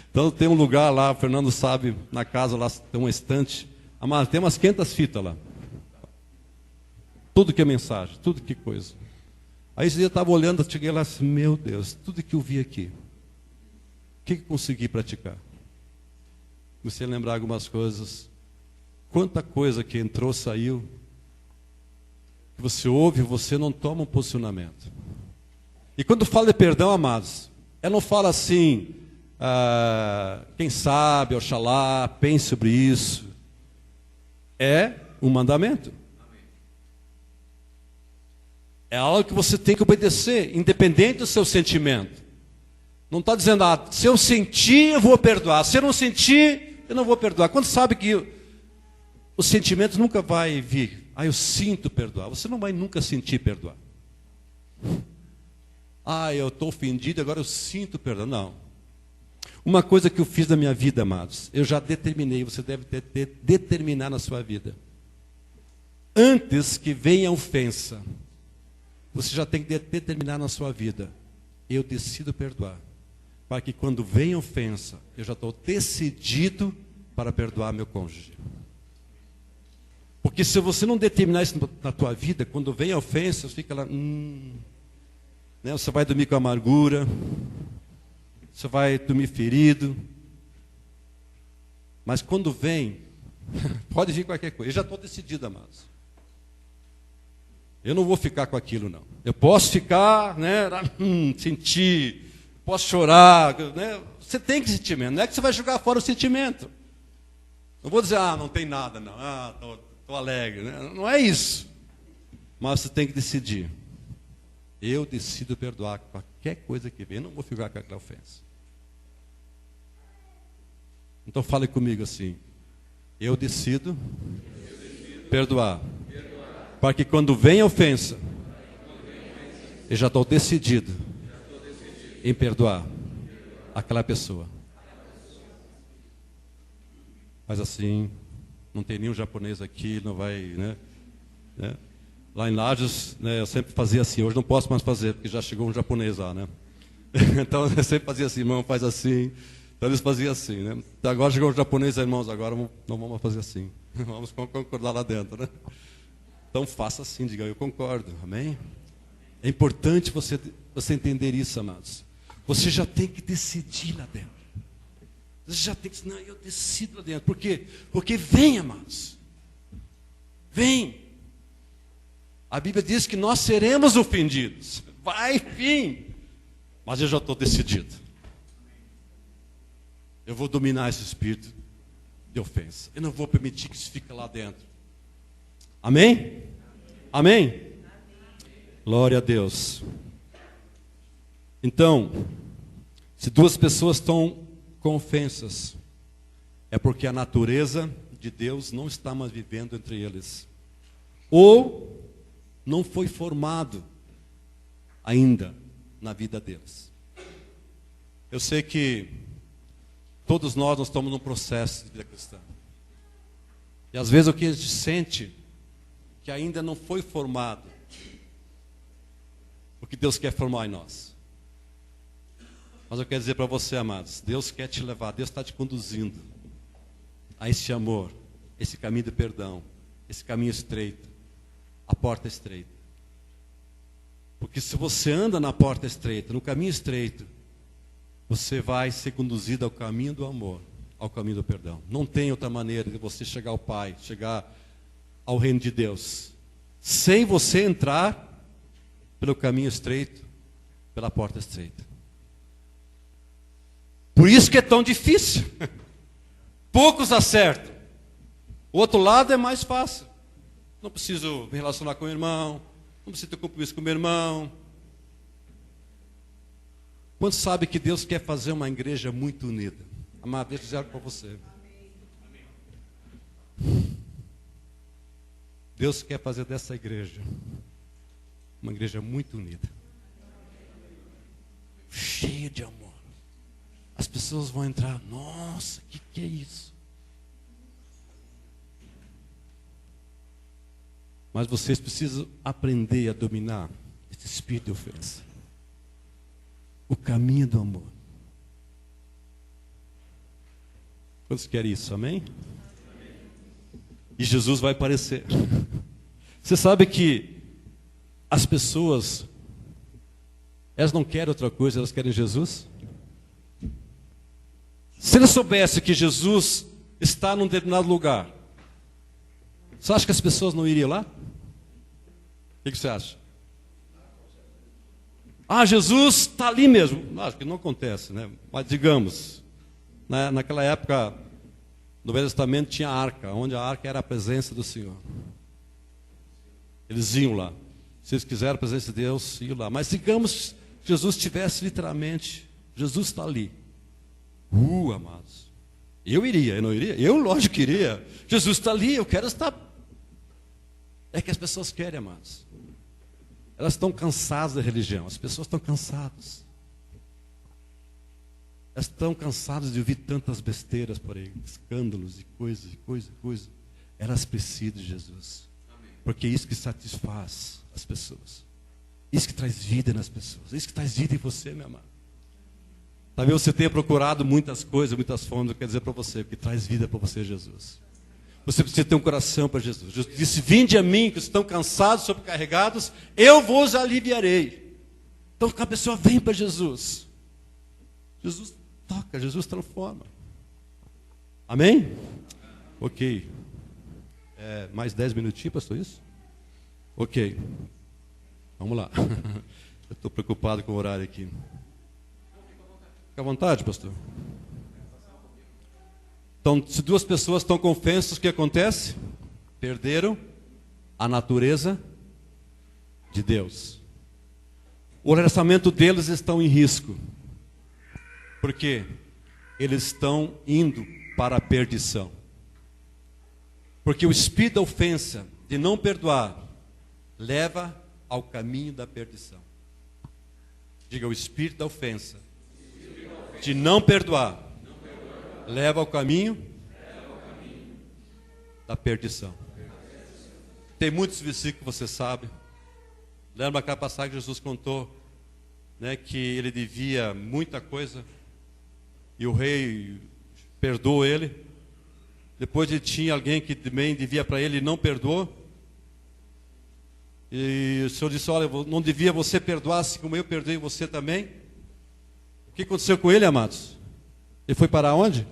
Speaker 1: Então tem um lugar lá, o Fernando sabe, na casa lá tem uma estante. Amado, tem umas 500 fitas lá. Tudo que é mensagem, tudo que é coisa. Aí esse dia eu estava olhando, eu cheguei lá assim, meu Deus, tudo que eu vi aqui. O que eu consegui praticar? Comecei a lembrar algumas coisas. Quanta coisa que entrou, saiu. Que você ouve, você não toma um posicionamento. E quando fala de perdão, amados, ela não fala assim, quem sabe, oxalá, pense sobre isso. É um mandamento. É algo que você tem que obedecer, independente do seu sentimento. Não está dizendo, se eu sentir, eu vou perdoar. Se eu não sentir, eu não vou perdoar. Quando sabe que o sentimento nunca vai vir. Eu sinto perdoar. Você não vai nunca sentir perdoar. Eu estou ofendido, agora eu sinto perdoar. Não. Uma coisa que eu fiz na minha vida, amados, eu já determinei, você deve determinar na sua vida. Antes que venha a ofensa, você já tem que determinar na sua vida. Eu decido perdoar. Para que quando vem a ofensa, eu já estou decidido para perdoar meu cônjuge. Porque se você não determinar isso na tua vida, quando vem a ofensa, você fica lá, né? Você vai dormir com amargura, você vai dormir ferido. Mas quando vem, pode vir qualquer coisa. Eu já estou decidido, amados. Eu não vou ficar com aquilo, não. Eu posso ficar, né, sentir, posso chorar, né? Você tem que sentir mesmo. Não é que você vai jogar fora o sentimento. Não vou dizer, não tem nada, não. Estou alegre, né? Não é isso. Mas você tem que decidir. Eu decido perdoar qualquer coisa que vem. Eu não vou ficar com aquela ofensa. Então fale comigo assim. Eu decido perdoar. Para que quando vem a ofensa, eu já estou decidido em perdoar aquela pessoa. Mas assim, não tem nenhum japonês aqui, não vai, né? Lá em Lages, né, eu sempre fazia assim. Hoje não posso mais fazer, porque já chegou um japonês lá, né? Então eu sempre fazia assim, irmão, faz assim. Então eles faziam assim, né? Então, agora chegou um japonês, irmãos, agora não vamos fazer assim. Vamos concordar lá dentro, né? Então faça assim, diga, eu concordo, amém? É importante você entender isso, amados. Você já tem que decidir lá dentro. Você já tem que dizer, não, eu decido lá dentro. Por quê? Porque vem, amados. Vem. A Bíblia diz que nós seremos ofendidos. Vai vir. Mas eu já estou decidido. Eu vou dominar esse espírito de ofensa. Eu não vou permitir que isso fique lá dentro. Amém? Amém? Glória a Deus. Então, se duas pessoas estão com ofensas, é porque a natureza de Deus não está mais vivendo entre eles. Ou não foi formado ainda na vida deles. Eu sei que todos nós estamos num processo de vida cristã. E às vezes o que a gente sente que ainda não foi formado o que Deus quer formar em nós. Mas eu quero dizer para você, amados, Deus quer te levar, Deus está te conduzindo a esse amor, esse caminho de perdão, esse caminho estreito, a porta estreita. Porque se você anda na porta estreita, no caminho estreito, você vai ser conduzido ao caminho do amor, ao caminho do perdão. Não tem outra maneira de você chegar ao Pai, chegar ao reino de Deus, sem você entrar pelo caminho estreito, pela porta estreita. Por isso que é tão difícil. Poucos acertam. O outro lado é mais fácil. Não preciso me relacionar com o irmão, não preciso ter compromisso com o meu irmão. Quantos sabe que Deus quer fazer uma igreja muito unida? Amado, deixa eu dizer algo para você. Deus quer fazer dessa igreja uma igreja muito unida, cheia de amor. As pessoas vão entrar, nossa, o que é isso? Mas vocês precisam aprender a dominar esse espírito de ofensa. O caminho do amor. Quantos querem isso, amém? E Jesus vai aparecer. Você sabe que as pessoas, elas não querem outra coisa, elas querem Jesus? Se elas soubessem que Jesus está num determinado lugar, você acha que as pessoas não iriam lá? O que você acha? Jesus está ali mesmo. Acho que não acontece, né? Mas digamos, Naquela época, no Velho Testamento tinha a arca, onde a arca era a presença do Senhor. Eles iam lá. Se eles quiseram a presença de Deus, iam lá. Mas digamos que Jesus estivesse literalmente, Jesus está ali. Amados. Eu iria, eu não iria? Eu, lógico, que iria. Jesus está ali, eu quero estar. É que as pessoas querem, amados. Elas estão cansadas da religião. As pessoas estão cansadas. Elas estão cansadas de ouvir tantas besteiras por aí, escândalos e coisa. Elas precisam de Jesus. Porque é isso que satisfaz as pessoas. Isso que traz vida nas pessoas. Isso que traz vida em você, meu amado. Talvez você tenha procurado muitas coisas, muitas formas. Eu quero dizer para você, o que traz vida para você é Jesus. Você precisa ter um coração para Jesus. Jesus disse: vinde a mim, que estão cansados, sobrecarregados, eu vos aliviarei. Então a pessoa vem para Jesus. Jesus toca, Jesus transforma. Amém? Ok. Mais 10 minutinhos, pastor, isso? Ok. Vamos lá. Eu estou preocupado com o horário aqui. Fica à vontade, pastor. Então, se duas pessoas estão com ofensas, o que acontece? Perderam a natureza de Deus. O relacionamento deles está em risco. Por quê? Eles estão indo para a perdição. Porque o espírito da ofensa, de não perdoar, leva ao caminho da perdição. Diga: o espírito da ofensa, de não perdoar, leva ao caminho da perdição. Tem muitos versículos que você sabe. Lembra aquela passagem que Jesus contou, né, que ele devia muita coisa e o rei perdoou ele. Depois ele tinha alguém que também devia para ele e não perdoou. E o Senhor disse: olha, não devia você perdoar assim como eu perdoei você também? O que aconteceu com ele, amados? Ele foi para onde?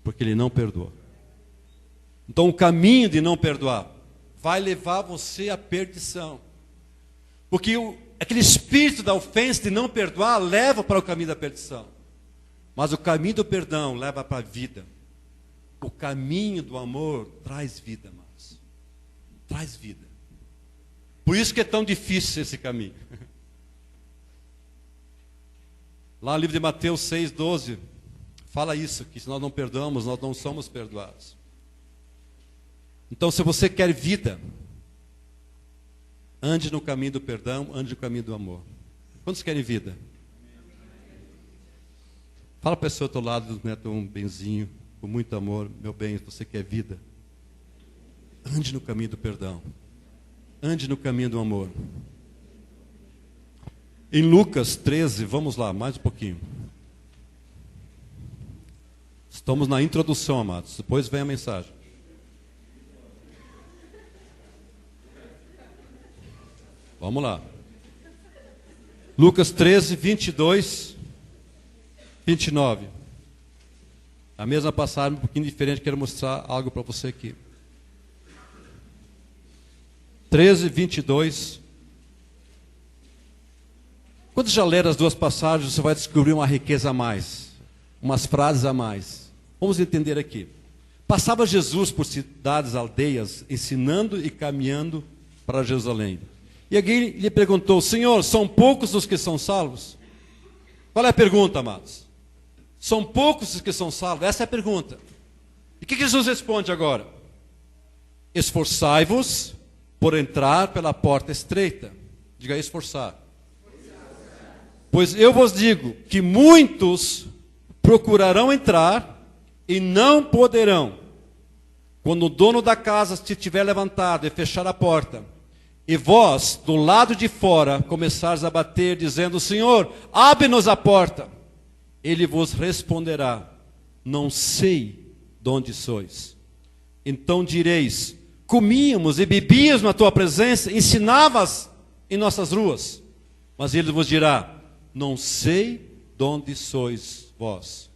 Speaker 1: Porque ele não perdoou. Então o caminho de não perdoar vai levar você à perdição. Porque aquele espírito da ofensa de não perdoar leva para o caminho da perdição. Mas o caminho do perdão leva para a vida. O caminho do amor traz vida, amados. Traz vida. Por isso que é tão difícil esse caminho. Lá no livro de Mateus 6,12, fala isso, que se nós não perdoamos, nós não somos perdoados. Então, se você quer vida, ande no caminho do perdão, ande no caminho do amor. Quantos querem vida? Fala para a pessoa do teu lado, né, um benzinho, com muito amor: meu bem, você quer vida? Ande no caminho do perdão. Ande no caminho do amor. Em Lucas 13, vamos lá, mais um pouquinho. Estamos na introdução, amados. Depois vem a mensagem. Vamos lá. Lucas 13, 22, 29. A mesma passagem, um pouquinho diferente, quero mostrar algo para você aqui. 13, 22. Quando já ler as duas passagens, você vai descobrir uma riqueza a mais, umas frases a mais. Vamos entender aqui. Passava Jesus por cidades, aldeias, ensinando e caminhando para Jerusalém. E alguém lhe perguntou: Senhor, são poucos os que são salvos? Qual é a pergunta, amados? São poucos os que são salvos? Essa é a pergunta. E o que Jesus responde agora? Esforçai-vos por entrar pela porta estreita. Diga: esforçar. Pois eu vos digo que muitos procurarão entrar e não poderão. Quando o dono da casa se tiver levantado e fechar a porta, e vós, do lado de fora, começares a bater, dizendo: Senhor, abre-nos a porta, ele vos responderá: não sei de onde sois. Então direis: comíamos e bebíamos na tua presença, ensinavas em nossas ruas. Mas ele vos dirá: não sei de onde sois vós.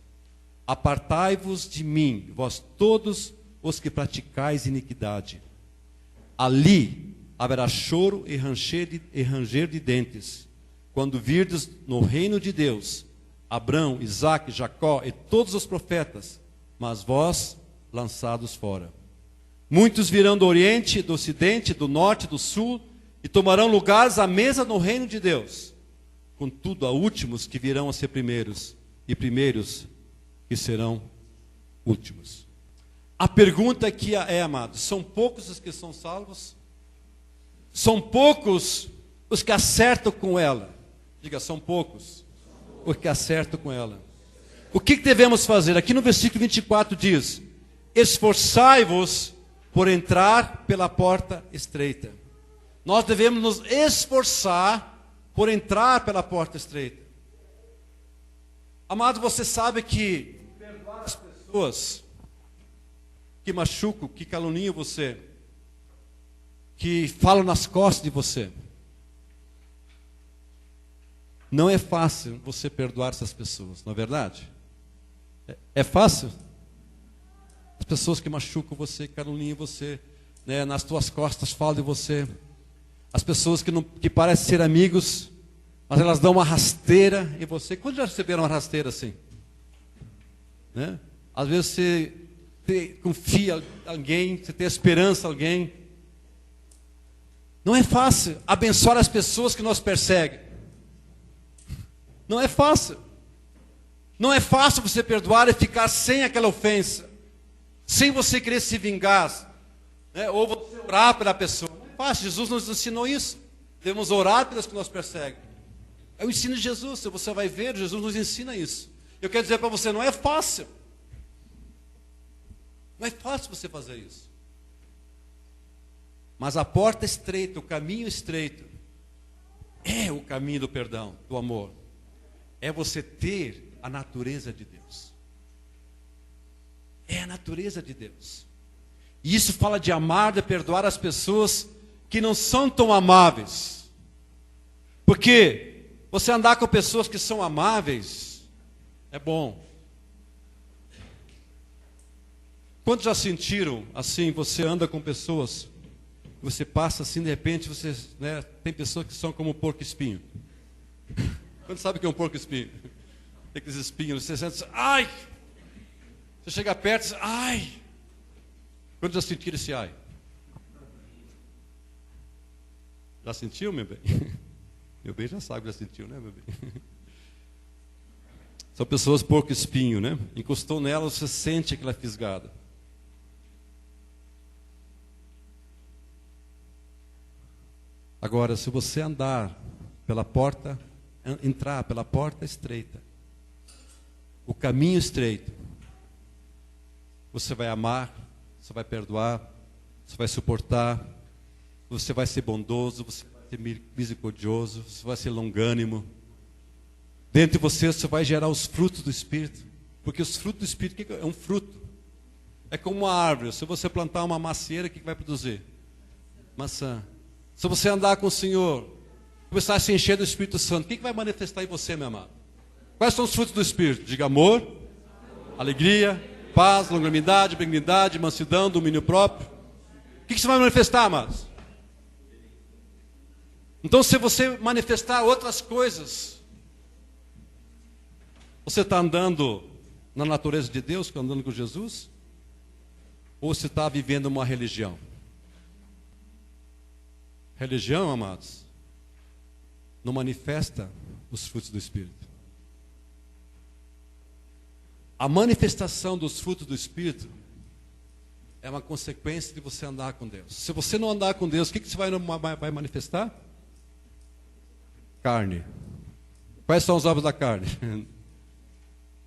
Speaker 1: Apartai-vos de mim, vós todos os que praticais iniquidade. Ali haverá choro e ranger de dentes, quando virdes no reino de Deus Abraão, Isaque, Jacó e todos os profetas, mas vós lançados fora. Muitos virão do Oriente, do Ocidente, do Norte, do Sul, e tomarão lugares à mesa no reino de Deus. Contudo, há últimos que virão a ser primeiros, e primeiros que serão últimos. A pergunta aqui é, amados, são poucos os que são salvos? São poucos os que acertam com ela? Diga, são poucos os que acertam com ela. O que devemos fazer? Aqui no versículo 24 diz: esforçai-vos por entrar pela porta estreita. Nós devemos nos esforçar por entrar pela porta estreita. Amado, você sabe que perdoar as pessoas que machucam, que caluniam você, que falam nas costas de você, não é fácil você perdoar essas pessoas, não é verdade? É fácil? As pessoas que machucam você, que caluniam você, né, nas tuas costas falam de você. As pessoas que parecem ser amigos, mas elas dão uma rasteira em você. Quando já receberam uma rasteira assim? Né? Às vezes você confia em alguém, você tem esperança em alguém. Não é fácil abençoar as pessoas que nos perseguem. Não é fácil. Não é fácil você perdoar e ficar sem aquela ofensa, sem você querer se vingar, né? Ou você orar pela pessoa. Não é fácil. Jesus nos ensinou isso. Devemos orar pelas que nos perseguem. É o ensino de Jesus. Se você vai ver, Jesus nos ensina isso. Eu quero dizer para você, não é fácil. Não é fácil você fazer isso. Mas a porta estreita, o caminho estreito, é o caminho do perdão, do amor. É você ter a natureza de Deus. É a natureza de Deus. E isso fala de amar, de perdoar as pessoas que não são tão amáveis. Porque você andar com pessoas que são amáveis é bom. Quantos já sentiram assim, você anda com pessoas, você passa assim, de repente, você, né, tem pessoas que são como um porco-espinho. Quando sabe o que é um porco-espinho? Tem aqueles espinhos, você sente, ai! Você chega perto e diz, ai! Quando já sentiram esse ai? Já sentiu, meu bem? Meu bem já sabe, já sentiu, né, meu bem? São pessoas porco-espinho, né? Encostou nela, você sente aquela fisgada. Agora, se você andar pela porta, entrar pela porta estreita, o caminho estreito, você vai amar, você vai perdoar, você vai suportar, você vai ser bondoso, você vai ser misericordioso, você vai ser longânimo. Dentro de você vai gerar os frutos do Espírito, porque os frutos do Espírito é um fruto. É como uma árvore. Se você plantar uma macieira, o que vai produzir? Maçã. Se você andar com o Senhor, começar a se encher do Espírito Santo, o que vai manifestar em você, meu amado? Quais são os frutos do Espírito? Diga amor, alegria, paz, longanimidade, benignidade, mansidão, domínio próprio. O que você vai manifestar, amados? Então, se você manifestar outras coisas, você está andando na natureza de Deus, andando com Jesus? Ou você está vivendo uma religião? Religião, amados, não manifesta os frutos do Espírito. A manifestação dos frutos do Espírito é uma consequência de você andar com Deus. Se você não andar com Deus, o que você vai manifestar? Carne. Quais são os obras da carne?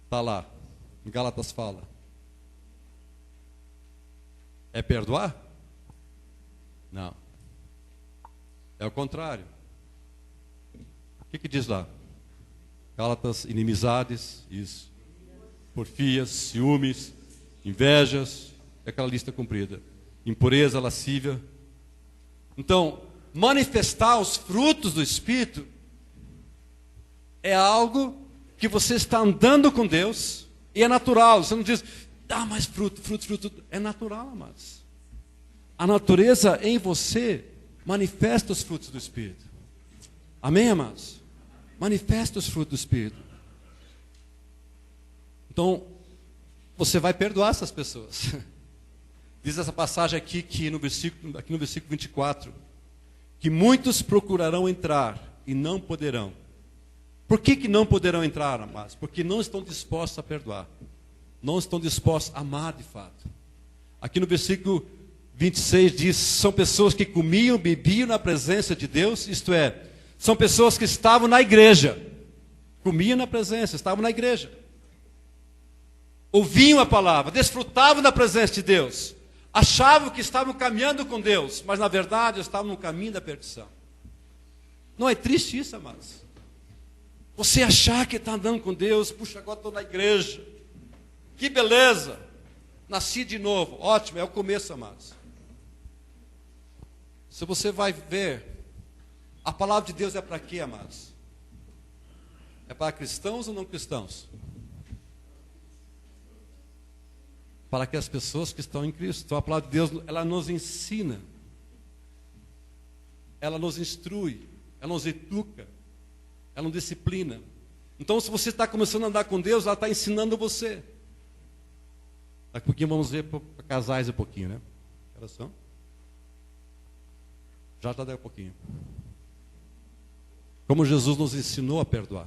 Speaker 1: Está lá, em Gálatas fala. É perdoar? Não. É o contrário. O que diz lá? Gálatas, inimizades, isso. Porfias, ciúmes, invejas, é aquela lista comprida. Impureza, lascívia. Então, manifestar os frutos do Espírito é algo que você está andando com Deus e é natural. Você não diz, dá mais fruto. É natural, amados. A natureza em você manifesta os frutos do Espírito. Amém, amados? Manifesta os frutos do Espírito. Então, você vai perdoar essas pessoas. Diz essa passagem aqui, no versículo 24, que muitos procurarão entrar e não poderão. Por que não poderão entrar, amados? Porque não estão dispostos a perdoar. Não estão dispostos a amar de fato. Aqui no versículo 26 diz, são pessoas que comiam, bebiam na presença de Deus, isto é, são pessoas que estavam na igreja. Comiam na presença, estavam na igreja. Ouviam a palavra, desfrutavam da presença de Deus. Achavam que estavam caminhando com Deus, mas na verdade estavam no caminho da perdição. Não é triste isso, amados? Você achar que está andando com Deus, puxa, agora estou na igreja. Que beleza! Nasci de novo, ótimo, é o começo, amados. Se você vai ver, a palavra de Deus é para quê, amados? É para cristãos ou não cristãos? Para aquelas pessoas que estão em Cristo. Então a palavra de Deus, ela nos ensina, ela nos instrui, ela nos educa, ela nos disciplina. Então se você está começando a andar com Deus, ela está ensinando você. Daqui a pouquinho vamos ver para casais um pouquinho, né? Que horas são? Já daqui a pouquinho. Como Jesus nos ensinou a perdoar.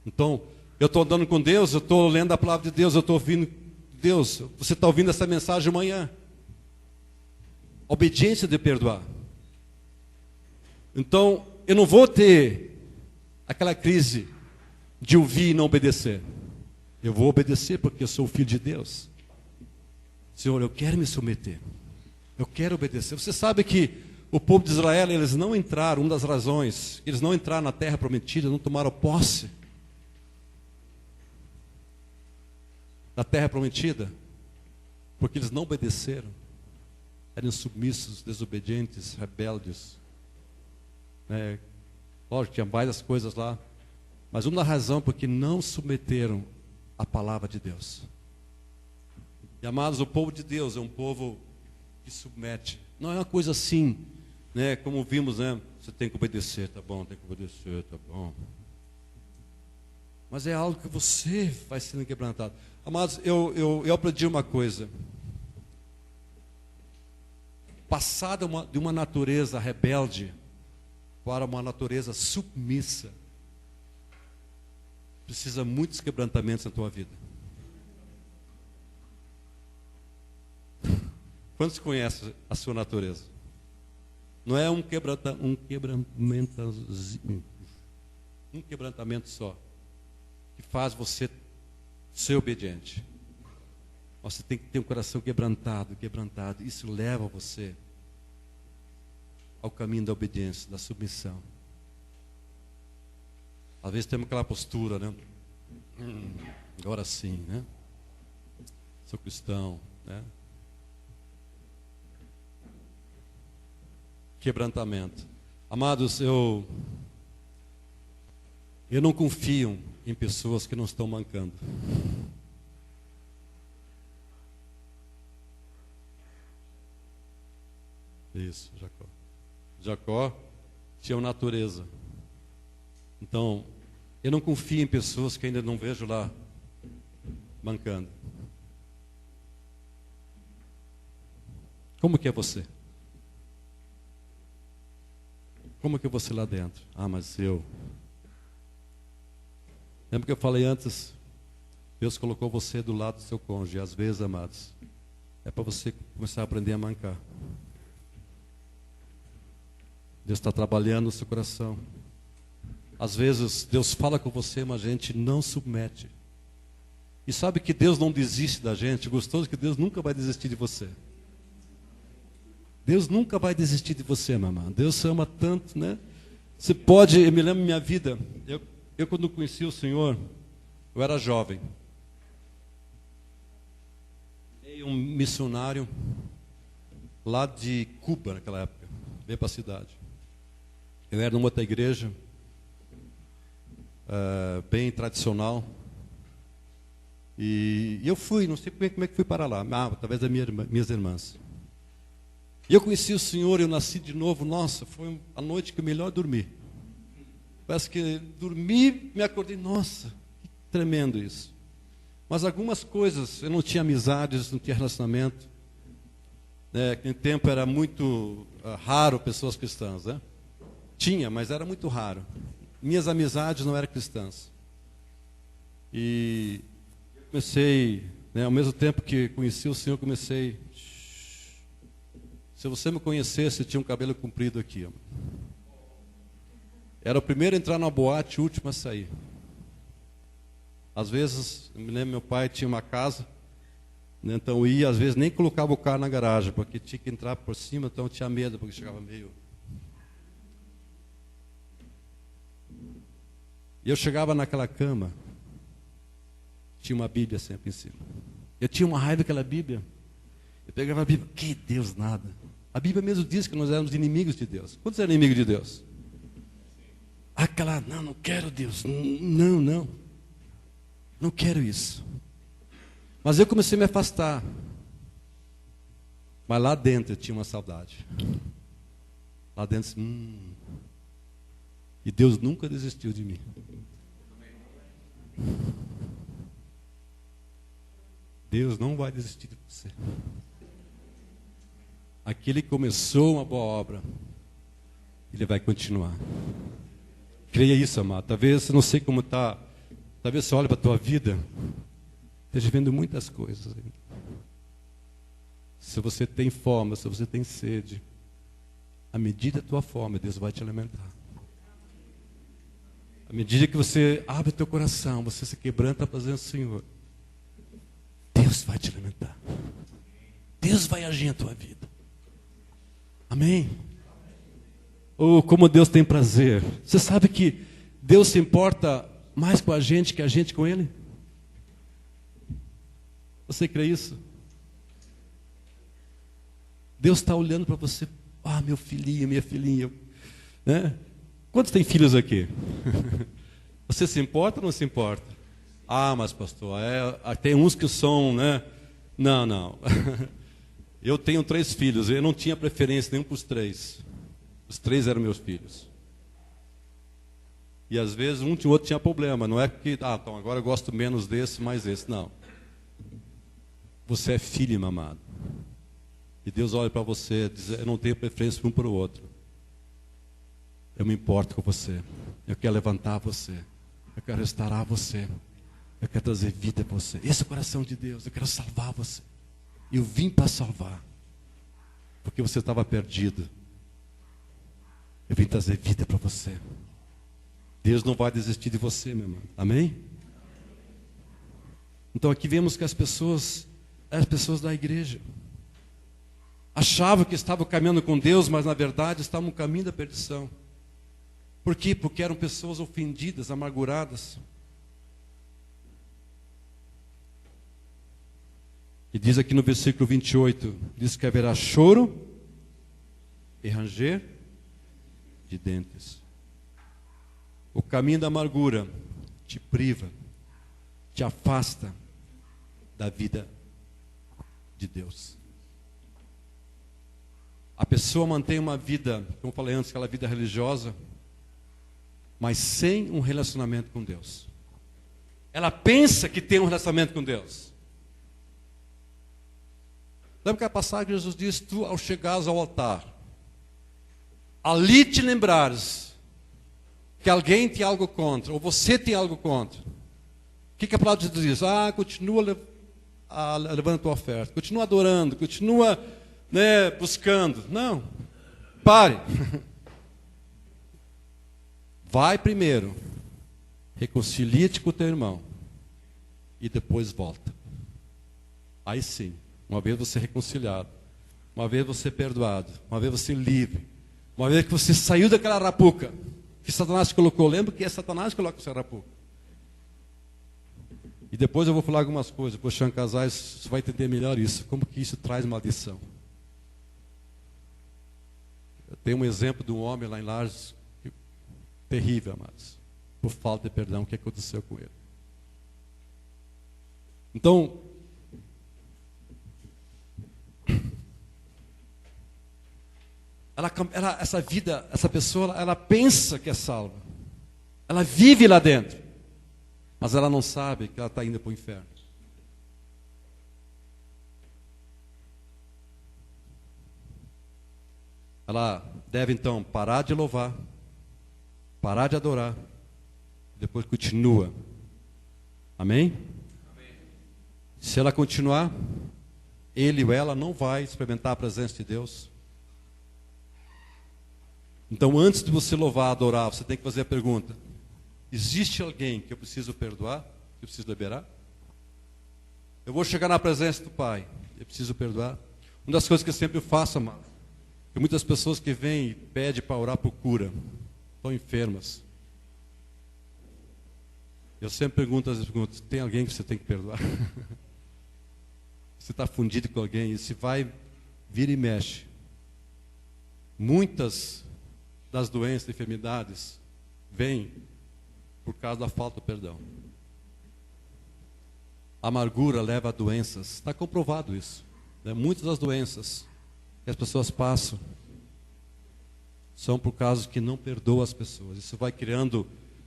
Speaker 1: Então, eu estou andando com Deus, eu estou lendo a palavra de Deus, eu estou ouvindo Deus, você está ouvindo essa mensagem amanhã. Obediência de perdoar. Então, eu não vou ter aquela crise de ouvir e não obedecer. Eu vou obedecer porque eu sou o filho de Deus. Senhor, eu quero me submeter. Eu quero obedecer. Você sabe que o povo de Israel, eles não entraram, uma das razões, eles não entraram na terra prometida, não tomaram posse da terra prometida, porque eles não obedeceram, eram submissos, desobedientes, rebeldes. Lógico, tinha várias coisas lá, mas uma razão porque não submeteram a palavra de Deus. E amados, o povo de Deus é um povo que submete. Não é uma coisa assim, né? Como vimos, né? Você tem que obedecer, tá bom, tem que obedecer, tá bom. Mas é algo que você vai sendo quebrantado. Amados, eu aprendi uma coisa. Passar de uma natureza rebelde para uma natureza submissa, precisa muitos quebrantamentos na tua vida. Quantos conhecem a sua natureza? Não é um quebrantamento só que faz você ser obediente. Você tem que ter um coração quebrantado. Isso leva você ao caminho da obediência, da submissão. Às vezes temos aquela postura, né? Agora sim, né? Sou cristão, né? Quebrantamento. Amados, eu não confio em pessoas que não estão mancando. Isso, Jacó. Jacó tinha uma natureza. Então, eu não confio em pessoas que ainda não vejo lá mancando. Como que é você? Como que é você lá dentro? Ah, mas eu... Lembra que eu falei antes? Deus colocou você do lado do seu cônjuge. Às vezes, amados, é para você começar a aprender a mancar. Deus está trabalhando no seu coração. Às vezes, Deus fala com você, mas a gente não submete. E sabe que Deus não desiste da gente? Gostoso que Deus nunca vai desistir de você. Deus nunca vai desistir de você, mamãe. Deus ama tanto, né? Você pode, eu me lembro da minha vida. Eu quando conheci o Senhor, eu era jovem. E um missionário lá de Cuba, naquela época, veio para a cidade. Eu era numa outra igreja, bem tradicional. E eu fui, não sei como é que fui para lá, através das minhas irmãs. E eu conheci o Senhor, eu nasci de novo. Nossa, foi a noite que eu melhor dormi. Parece que dormi, me acordei. Nossa, que tremendo isso. Mas algumas coisas, eu não tinha amizades, não tinha relacionamento. Naquele tempo era muito raro pessoas cristãs, né? Tinha, mas era muito raro. Minhas amizades não eram cristãs. E comecei, ao mesmo tempo que conheci o Senhor, comecei... Se você me conhecesse, eu tinha um cabelo comprido aqui. Ó. Era o primeiro a entrar na boate, o último a sair. Às vezes, eu me lembro, meu pai tinha uma casa, né, então eu ia, às vezes nem colocava o carro na garagem, porque tinha que entrar por cima, então eu tinha medo, porque chegava meio... E eu chegava naquela cama, tinha uma Bíblia sempre em cima. Eu tinha uma raiva daquela Bíblia. Eu pegava a Bíblia, que Deus nada. A Bíblia mesmo diz que nós éramos inimigos de Deus. Quantos eram inimigos de Deus? Aquela, não quero Deus. Não quero isso. Mas eu comecei a me afastar. Mas lá dentro eu tinha uma saudade. Lá dentro, e Deus nunca desistiu de mim. Deus não vai desistir de você. Aquele que começou uma boa obra, Ele vai continuar. Creia isso, amado. Talvez, eu não sei como está, talvez você olhe para a tua vida, esteja vendo muitas coisas ainda. Se você tem fome, se você tem sede, à medida da tua fome, Deus vai te alimentar. À medida que você abre o teu coração, você se quebranta fazendo o Senhor, Deus vai te alimentar. Deus vai agir na tua vida. Amém? Oh, como Deus tem prazer. Você sabe que Deus se importa mais com a gente que a gente com Ele? Você crê isso? Deus está olhando para você. Ah, meu filhinho, minha filhinha. Né? Quantos tem filhos aqui? Você se importa ou não se importa? Ah, mas pastor, tem uns que são, né? Não. Eu tenho 3 filhos, eu não tinha preferência nenhum para os 3. Os 3 eram meus filhos. E às vezes um ou outro tinha problema. Não é que, então agora eu gosto menos desse, mais desse. Não. Você é filho, meu amado. E Deus olha para você e diz, eu não tenho preferência um para o outro. Eu me importo com você. Eu quero levantar você. Eu quero restaurar você. Eu quero trazer vida para você. Esse é o coração de Deus. Eu quero salvar você. Eu vim para salvar. Porque você estava perdido. Eu vim trazer vida para você. Deus não vai desistir de você, meu irmão. Amém? Então aqui vemos que as pessoas da igreja achavam que estavam caminhando com Deus, mas na verdade estavam no caminho da perdição. Por quê? Porque eram pessoas ofendidas, amarguradas. E diz aqui no versículo 28, diz que haverá choro e ranger de dentes. O caminho da amargura te priva, te afasta da vida de Deus. A pessoa mantém uma vida, como eu falei antes, aquela vida religiosa, mas sem um relacionamento com Deus. Ela pensa que tem um relacionamento com Deus. Lembra que a passagem Jesus diz, tu ao chegares ao altar, ali te lembrares que alguém tem algo contra, ou você tem algo contra. O que a palavra de Deus diz? Continua levando a tua oferta, continua adorando, continua buscando. Não, pare. Vai primeiro, reconcilia-te com o teu irmão, e depois volta. Aí sim, uma vez você reconciliado, uma vez você perdoado, uma vez você livre, uma vez que você saiu daquela arapuca que Satanás te colocou. Lembra que é Satanás que coloca essa arapuca. E depois eu vou falar algumas coisas, puxando casais, você vai entender melhor isso, como que isso traz maldição. Eu tenho um exemplo de um homem lá em Lages, terrível, amados, por falta de perdão, o que aconteceu com ele. Então, essa pessoa, ela pensa que é salva. Ela vive lá dentro. Mas ela não sabe que ela está indo para o inferno. ela deve então parar de louvar, parar de adorar, depois continua. Amém? Amém. Se ela continuar, ele ou ela não vai experimentar a presença de Deus. Então, antes de você louvar, adorar, você tem que fazer a pergunta: existe alguém que eu preciso perdoar? Que eu preciso liberar? Eu vou chegar na presença do Pai, eu preciso perdoar? Uma das coisas que eu sempre faço, amado, que muitas pessoas que vêm e pedem para orar por cura, estão enfermas. Eu sempre pergunto, tem alguém que você tem que perdoar? Você está fundido com alguém, e se vai, vira e mexe. Muitas das doenças e enfermidades vêm por causa da falta de perdão. A amargura leva a doenças, está comprovado isso, né? Muitas das doenças que as pessoas passam são por causa que não perdoam as pessoas. Isso vai criando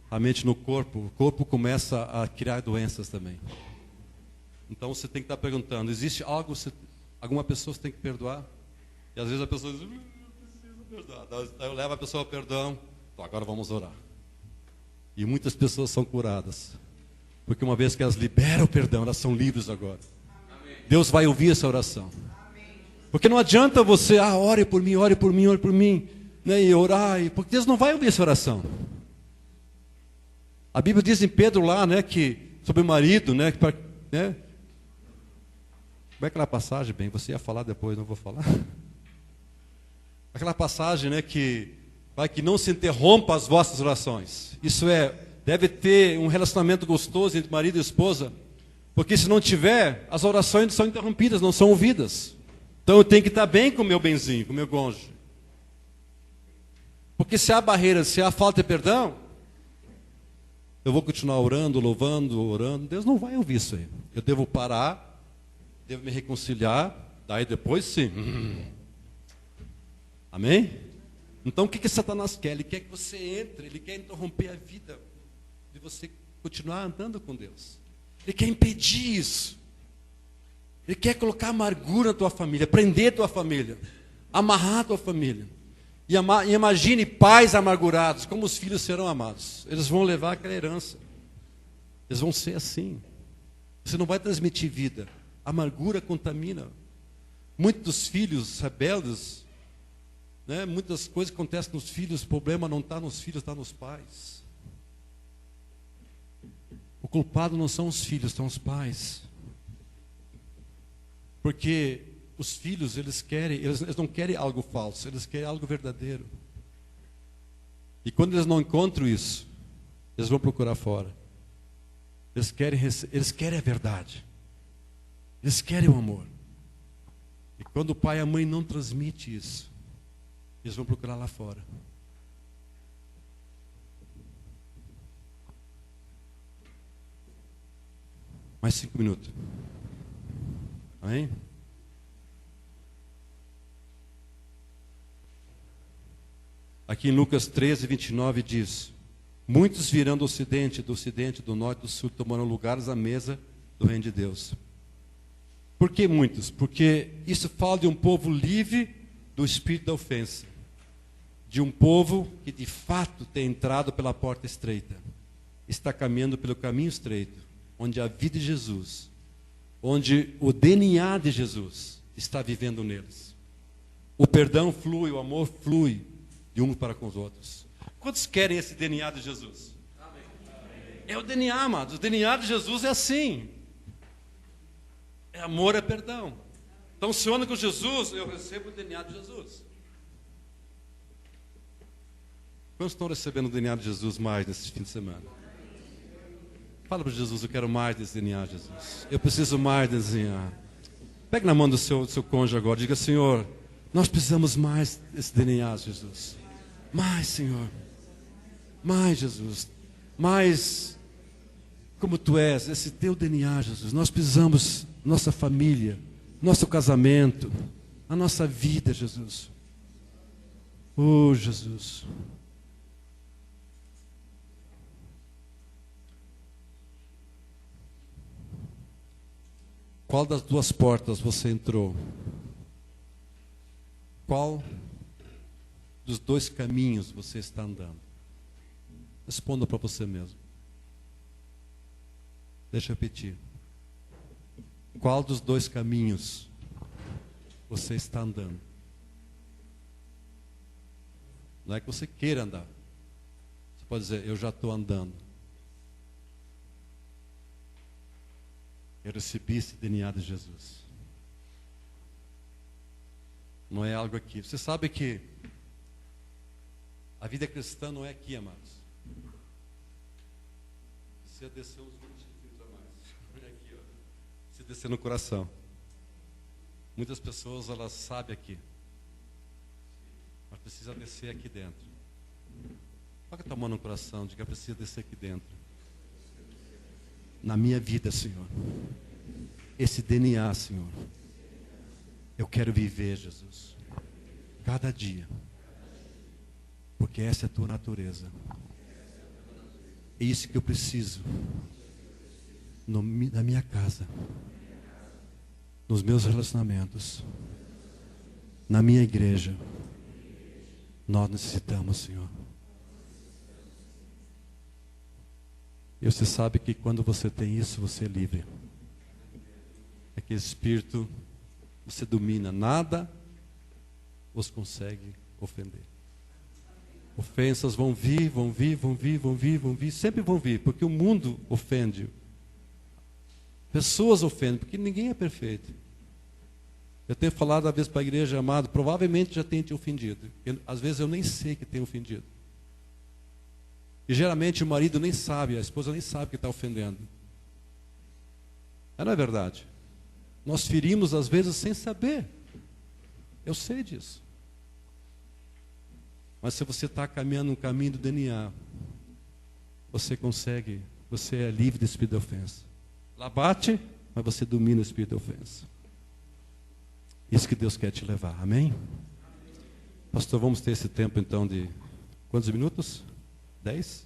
Speaker 1: a mente no corpo, o corpo começa a criar doenças também. Então você tem que estar perguntando: existe algo, alguma pessoa você tem que perdoar? E às vezes a pessoa diz: eu preciso perdoar. Daí eu levo a pessoa ao perdão. Então agora vamos orar. E muitas pessoas são curadas, porque uma vez que elas liberam o perdão, elas são livres agora. Amém. Deus vai ouvir essa oração. Amém. Porque não adianta você, ore por mim, ore por mim, ore por mim, né, e orar, porque Deus não vai ouvir essa oração. A Bíblia diz em Pedro lá, né, que sobre o marido, né, como é aquela passagem, bem, você ia falar depois, não vou falar. Aquela passagem, né, que não se interrompa as vossas orações. Isso deve ter um relacionamento gostoso entre marido e esposa, porque se não tiver, as orações são interrompidas, não são ouvidas. Então eu tenho que estar bem com o meu benzinho, com o meu cônjuge. Porque se há barreira, se há falta de perdão, eu vou continuar orando, louvando, orando. Deus não vai ouvir isso aí. Eu devo parar, devo me reconciliar, daí depois sim. Amém? Então o que Satanás quer? Ele quer que você entre, ele quer interromper a vida de você continuar andando com Deus. Ele quer impedir isso. Ele quer colocar amargura na tua família, prender a tua família, amarrar a tua família. E imagine pais amargurados, como os filhos serão amados. Eles vão levar aquela herança. Eles vão ser assim. Você não vai transmitir vida. A amargura contamina. Muitos dos filhos rebeldes, né, muitas coisas que acontecem nos filhos, o problema não está nos filhos, está nos pais. O culpado não são os filhos, são os pais. Porque os filhos, eles não querem algo falso, eles querem algo verdadeiro. E quando eles não encontram isso, eles vão procurar fora. Eles querem a verdade. Eles querem o amor. E quando o pai e a mãe não transmitem isso, eles vão procurar lá fora. Mais 5 minutos. Amém? Aqui em Lucas 13, 29 diz: muitos virão do ocidente, do norte, do sul, tomarão lugares à mesa do reino de Deus. Por que muitos? Porque isso fala de um povo livre do espírito da ofensa. De um povo que de fato tem entrado pela porta estreita. Está caminhando pelo caminho estreito, onde a vida de Jesus, onde o DNA de Jesus está vivendo neles. O perdão flui, o amor flui de uns para com os outros. Quantos querem esse DNA de Jesus? Amém. É o DNA, amados. O DNA de Jesus é assim. É amor, é perdão. Então, se eu ando com Jesus, eu recebo o DNA de Jesus. Quantos estão recebendo o DNA de Jesus mais nesse fim de semana? Fala para Jesus: eu quero mais desse DNA, Jesus. Eu preciso mais desse DNA. Pegue na mão do seu cônjuge agora. Diga: Senhor, nós precisamos mais desse DNA, Jesus. Mais, Senhor. Mais, Jesus. Mais como Tu és, esse Teu DNA, Jesus. Nós precisamos, nossa família, nosso casamento, a nossa vida, Jesus. Oh, Jesus. Qual das duas portas você entrou? Qual dos dois caminhos você está andando? Responda para você mesmo. Deixa eu repetir. Qual dos dois caminhos você está andando? Não é que você queira andar. Você pode dizer, eu já estou andando. Eu recebi esse DNA de Jesus. Não é algo aqui. Você sabe que a vida cristã não é aqui, amados. Você desceu uns 20 centímetros a mais. É aqui, ó. Você desceu no coração. Muitas pessoas, elas sabem aqui. Mas precisa descer aqui dentro. Coloca a tua mão no coração, diga, precisa descer aqui dentro. Na minha vida, Senhor. Esse DNA, Senhor. Eu quero viver, Jesus. Cada dia. Porque essa é a tua natureza. É isso que eu preciso. Na minha casa. Nos meus relacionamentos. Na minha igreja. Nós necessitamos, Senhor. E você sabe que quando você tem isso, você é livre. É que espírito, você domina. Nada os consegue ofender. Ofensas vão vir, vão vir, vão vir, vão vir, vão vir. Sempre vão vir, porque o mundo ofende. Pessoas ofendem, porque ninguém é perfeito. Eu tenho falado às vezes para a igreja, amado, provavelmente já tenha te ofendido. Às vezes eu nem sei que tenho ofendido. E geralmente o marido nem sabe, a esposa nem sabe que está ofendendo. Não é verdade? Nós ferimos às vezes sem saber. Eu sei disso. Mas se você está caminhando no caminho do DNA, você consegue, você é livre do espírito de ofensa. Lá bate, mas você domina o espírito de ofensa. Isso que Deus quer te levar, amém? Pastor, vamos ter esse tempo então de quantos minutos? 10?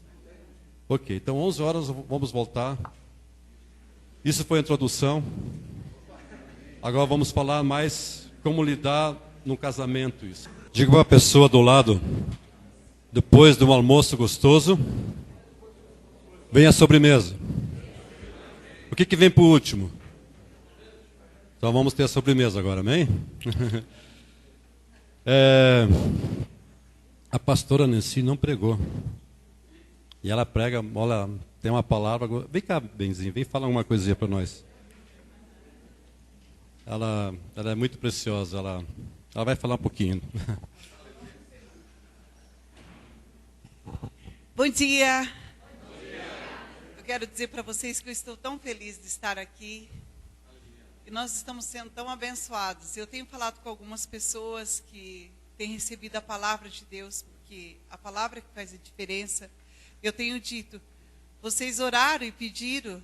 Speaker 1: Ok, então 11 horas vamos voltar. Isso foi a introdução. Agora vamos falar mais como lidar no casamento. Isso. Diga para a pessoa do lado, depois de um almoço gostoso, vem a sobremesa. O que vem por último? Então vamos ter a sobremesa agora, amém? A pastora Nancy não pregou. E ela prega, olha, tem uma palavra. Vem cá, Benzinho, vem falar uma coisinha para nós. Ela é muito preciosa, ela vai falar um pouquinho.
Speaker 2: Bom dia. Eu quero dizer para vocês que eu estou tão feliz de estar aqui. E nós estamos sendo tão abençoados. Eu tenho falado com algumas pessoas que têm recebido a palavra de Deus, porque a palavra que faz a diferença. Eu tenho dito, vocês oraram e pediram,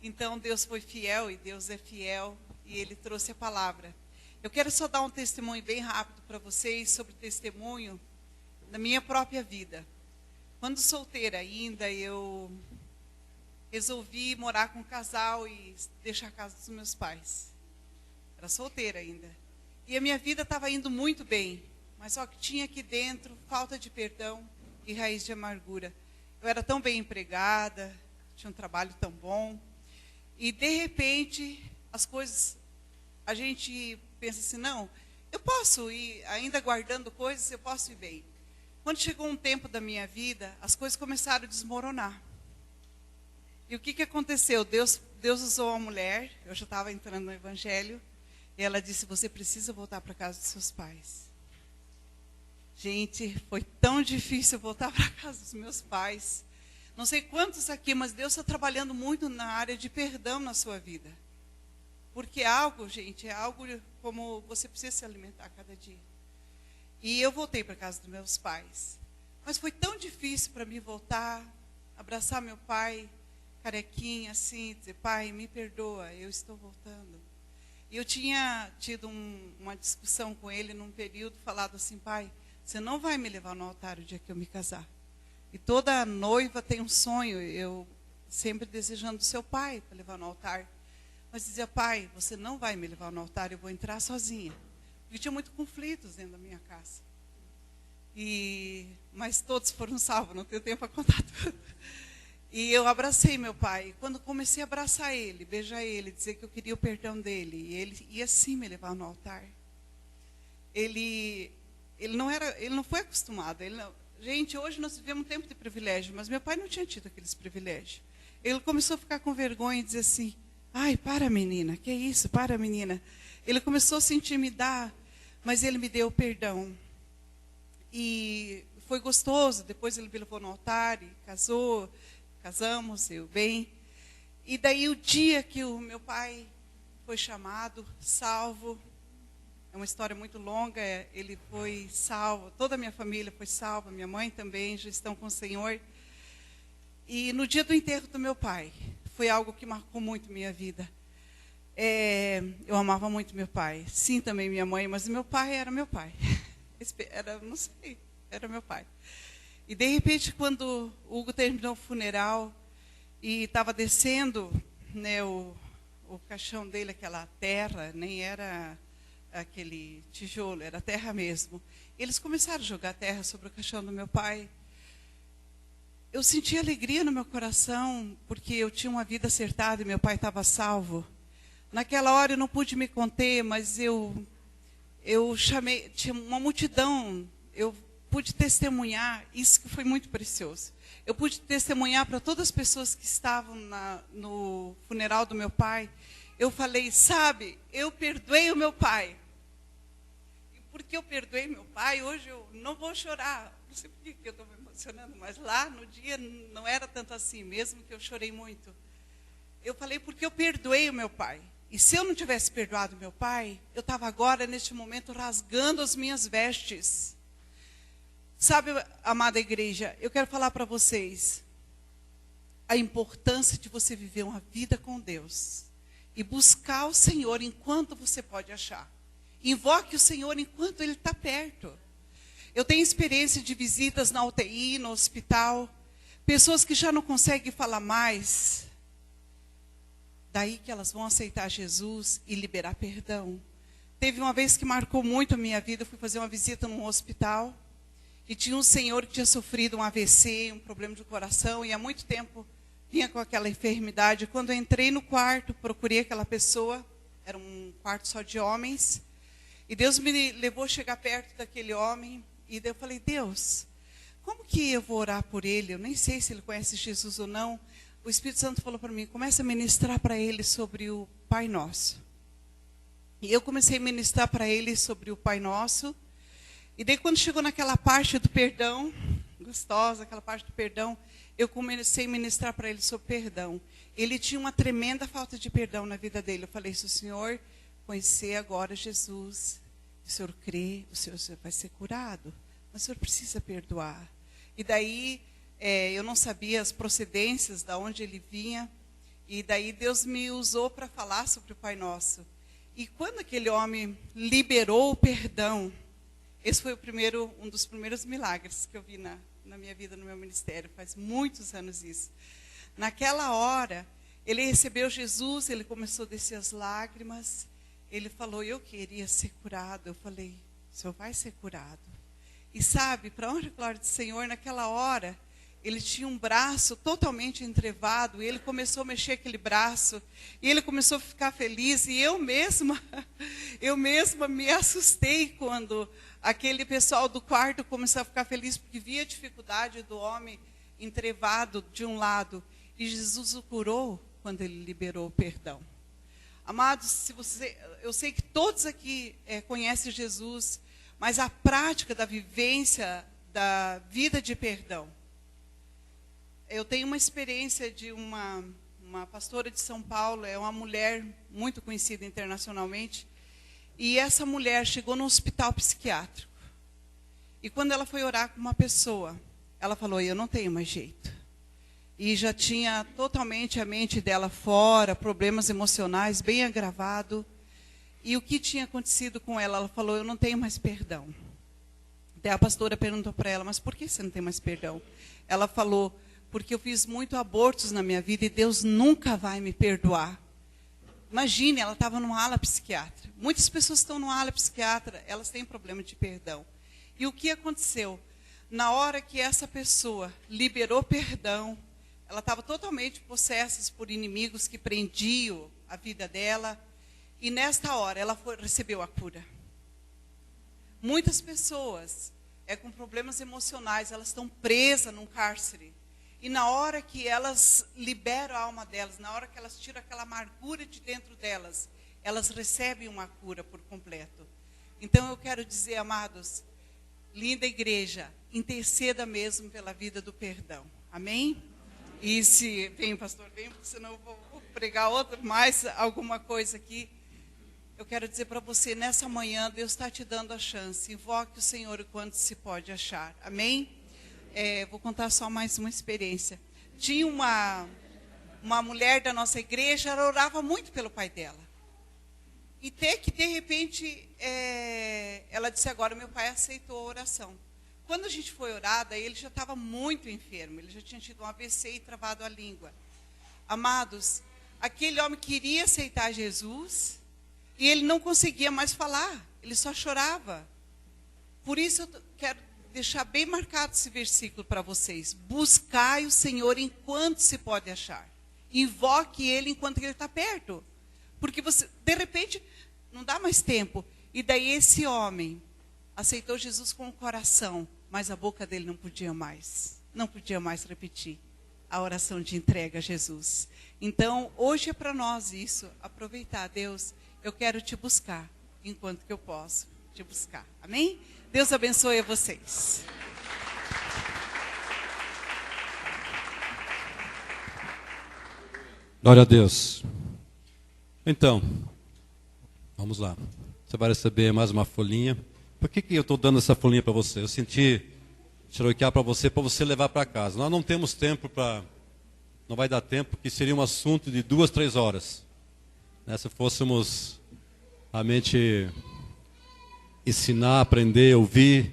Speaker 2: então Deus foi fiel e Deus é fiel e Ele trouxe a palavra. Eu quero só dar um testemunho bem rápido para vocês sobre o testemunho da minha própria vida. Quando solteira ainda, eu resolvi morar com um casal e deixar a casa dos meus pais. Era solteira ainda. E a minha vida estava indo muito bem, mas só que tinha aqui dentro falta de perdão e raiz de amargura. Eu era tão bem empregada, tinha um trabalho tão bom. E de repente, as coisas, a gente pensa assim, não, eu posso ir, ainda guardando coisas, eu posso ir bem. Quando chegou um tempo da minha vida, as coisas começaram a desmoronar. E o que aconteceu? Deus usou uma mulher, eu já estava entrando no evangelho, e ela disse, você precisa voltar para a casa dos seus pais. Gente, foi tão difícil voltar para a casa dos meus pais. Não sei quantos aqui, mas Deus está trabalhando muito na área de perdão na sua vida. Porque é algo, gente, é algo como você precisa se alimentar cada dia. E eu voltei para a casa dos meus pais. Mas foi tão difícil para mim voltar, abraçar meu pai, carequinha assim, dizer, pai, me perdoa, eu estou voltando. E eu tinha tido uma discussão com ele num período, falado assim, pai, você não vai me levar no altar o dia que eu me casar. E toda noiva tem um sonho, eu sempre desejando o seu pai para levar no altar. Mas dizia, pai, você não vai me levar no altar, eu vou entrar sozinha. Porque tinha muitos conflitos dentro da minha casa. Mas todos foram salvos, não tenho tempo para contar tudo. E eu abracei meu pai. Quando comecei a abraçar ele, beijar ele, dizer que eu queria o perdão dele, e ele ia sim me levar no altar. Ele não foi acostumado. Gente, hoje nós vivemos um tempo de privilégio, mas meu pai não tinha tido aqueles privilégios. Ele começou a ficar com vergonha e dizer assim: ai, para menina, que é isso, para menina. Ele começou a se intimidar, mas ele me deu perdão. E foi gostoso. Depois ele me levou no altar e casamos, eu bem. E daí o dia que o meu pai foi chamado, salvo, é uma história muito longa, ele foi salvo, toda a minha família foi salva, minha mãe também, já estão com o Senhor. E no dia do enterro do meu pai, foi algo que marcou muito minha vida. Eu amava muito meu pai, sim, também minha mãe, mas meu pai era meu pai. Não sei, era meu pai. E de repente, quando o Hugo terminou o funeral e estava descendo, né, o caixão dele, aquela terra, nem era aquele tijolo, era terra mesmo. Eles começaram a jogar terra sobre o caixão do meu pai. Eu senti alegria no meu coração, porque eu tinha uma vida acertada e meu pai estava salvo. Naquela hora eu não pude me conter, mas eu chamei, tinha uma multidão, eu pude testemunhar, isso que foi muito precioso. Eu pude testemunhar para todas as pessoas que estavam no funeral do meu pai. Eu falei, sabe, eu perdoei o meu pai. E porque eu perdoei meu pai, hoje eu não vou chorar. Não sei por que eu estou me emocionando, mas lá no dia não era tanto assim, mesmo que eu chorei muito. Eu falei, porque eu perdoei o meu pai. E se eu não tivesse perdoado meu pai, eu estava agora, neste momento, rasgando as minhas vestes. Sabe, amada igreja, eu quero falar para vocês a importância de você viver uma vida com Deus e buscar o Senhor enquanto você pode achar. Invoque o Senhor enquanto Ele está perto. Eu tenho experiência de visitas na UTI, no hospital, pessoas que já não conseguem falar mais. Daí que elas vão aceitar Jesus e liberar perdão. Teve uma vez que marcou muito a minha vida, eu fui fazer uma visita num hospital. E tinha um senhor que tinha sofrido um AVC, um problema de coração, e há muito tempo vinha com aquela enfermidade. Quando eu entrei no quarto, procurei aquela pessoa, era um quarto só de homens, e Deus me levou a chegar perto daquele homem, e daí eu falei, Deus, como que eu vou orar por ele? Eu nem sei se ele conhece Jesus ou não. O Espírito Santo falou para mim, começa a ministrar para ele sobre o Pai Nosso. E eu comecei a ministrar para ele sobre o Pai Nosso. E daí quando chegou naquela parte do perdão, gostosa, aquela parte do perdão, eu comecei a ministrar para ele sobre perdão. Ele tinha uma tremenda falta de perdão na vida dele. Eu falei, se o senhor conhecer agora Jesus, o senhor crê, o senhor vai ser curado. Mas o senhor precisa perdoar. E daí eu não sabia as procedências, de onde ele vinha. E daí Deus me usou para falar sobre o Pai Nosso. E quando aquele homem liberou o perdão, esse foi um dos primeiros milagres que eu vi na minha vida, no meu ministério. Faz muitos anos isso. Naquela hora, ele recebeu Jesus, ele começou a descer as lágrimas. Ele falou, eu queria ser curado. Eu falei, o senhor vai ser curado. E sabe, para honra e glória do Senhor, naquela hora, ele tinha um braço totalmente entrevado. E ele começou a mexer aquele braço. E ele começou a ficar feliz. E eu mesma me assustei quando aquele pessoal do quarto começou a ficar feliz, porque via a dificuldade do homem entrevado de um lado. E Jesus o curou quando ele liberou o perdão. Amados, eu sei que todos aqui conhecem Jesus, mas a prática da vivência da vida de perdão. Eu tenho uma experiência de uma pastora de São Paulo, é uma mulher muito conhecida internacionalmente, e essa mulher chegou num hospital psiquiátrico. E quando ela foi orar com uma pessoa, ela falou, eu não tenho mais jeito. E já tinha totalmente a mente dela fora, problemas emocionais bem agravados. E o que tinha acontecido com ela? Ela falou, eu não tenho mais perdão. Daí a pastora perguntou para ela, mas por que você não tem mais perdão? Ela falou, porque eu fiz muitos abortos na minha vida e Deus nunca vai me perdoar. Imagine, ela estava numa ala psiquiátrica. Muitas pessoas estão numa ala psiquiátrica, elas têm problema de perdão. E o que aconteceu? Na hora que essa pessoa liberou perdão, ela estava totalmente possessa por inimigos que prendiam a vida dela. E nesta hora ela recebeu a cura. Muitas pessoas com problemas emocionais, elas estão presas num cárcere. E na hora que elas liberam a alma delas, na hora que elas tiram aquela amargura de dentro delas, elas recebem uma cura por completo. Então eu quero dizer, amados, linda igreja, interceda mesmo pela vida do perdão. Amém? E se... Vem, pastor, vem, porque senão eu vou pregar mais alguma coisa aqui. Eu quero dizer para você, nessa manhã, Deus está te dando a chance. Invoque o Senhor enquanto se pode achar. Amém? Vou contar só mais uma experiência. Tinha uma mulher da nossa igreja, ela orava muito pelo pai dela. E até que, de repente, ela disse, agora meu pai aceitou a oração. Quando a gente foi orar, daí ele já estava muito enfermo. Ele já tinha tido um AVC e travado a língua. Amados, aquele homem queria aceitar Jesus e ele não conseguia mais falar. Ele só chorava. Por isso eu quero deixar bem marcado esse versículo para vocês. Buscai o Senhor enquanto se pode achar. Invoque Ele enquanto Ele está perto. Porque você, de repente, não dá mais tempo. E daí esse homem aceitou Jesus com o coração, mas a boca dele não podia mais repetir a oração de entrega a Jesus. Então, hoje é para nós isso, aproveitar. Deus, eu quero te buscar enquanto que eu posso te buscar. Amém? Deus abençoe a vocês.
Speaker 1: Glória a Deus. Então, vamos lá. Você vai receber mais uma folhinha. Por que eu estou dando essa folhinha para você? Eu senti xeroquear para você levar para casa. Nós não temos tempo para... Não vai dar tempo, que seria um assunto de 2, 3 horas. Né? Se fôssemos realmente ensinar, aprender, ouvir,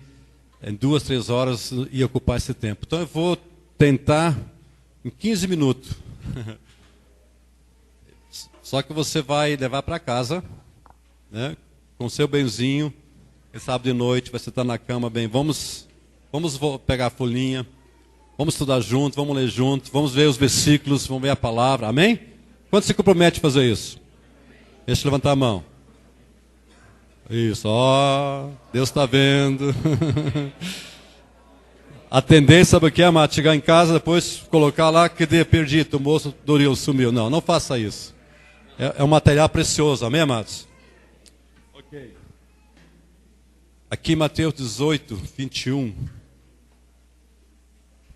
Speaker 1: em 2, 3 horas ia ocupar esse tempo. Então eu vou tentar em 15 minutos. Só que você vai levar para casa, né, com seu benzinho. É sábado de noite, você está na cama, bem, vamos pegar a folhinha, vamos estudar junto, vamos ler junto, vamos ver os versículos, vamos ver a palavra, amém? Quanto se compromete a fazer isso? Deixa eu levantar a mão. Isso, ó, Deus está vendo. A tendência, sabe o que é, amado? Chegar em casa, depois colocar lá, que perdi, o moço Doril sumiu. Não, não faça isso. É um material precioso, amém, amados? Ok. Aqui Mateus 18, 21.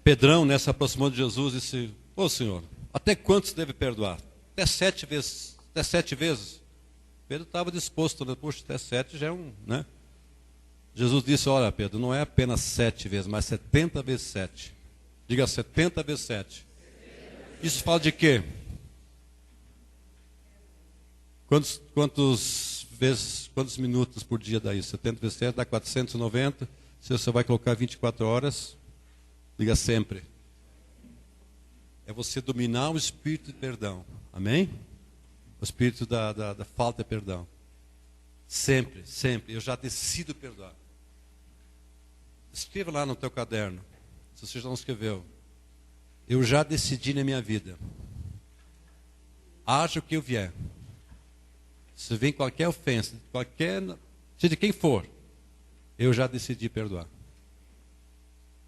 Speaker 1: Pedrão, né, se aproximou de Jesus e disse, ô Senhor, até quantos deve perdoar? Até 7 vezes. Até 7 vezes? Pedro estava disposto, né? Puxa, até 7 já é um, né? Jesus disse, olha Pedro, não é apenas 7 vezes, mas 70 vezes 7. Diga 70 vezes 7. Isso fala de quê? Quantos minutos por dia dá isso? 70 vezes 7 dá 490. Se você vai colocar 24 horas, diga sempre. É você dominar o espírito de perdão. Amém? O espírito da falta de perdão. Sempre, sempre. Eu já decido perdoar. Escreva lá no teu caderno. Se você já não escreveu. Eu já decidi na minha vida. Haja o que eu vier. Se vem qualquer ofensa, seja de quem for, eu já decidi perdoar.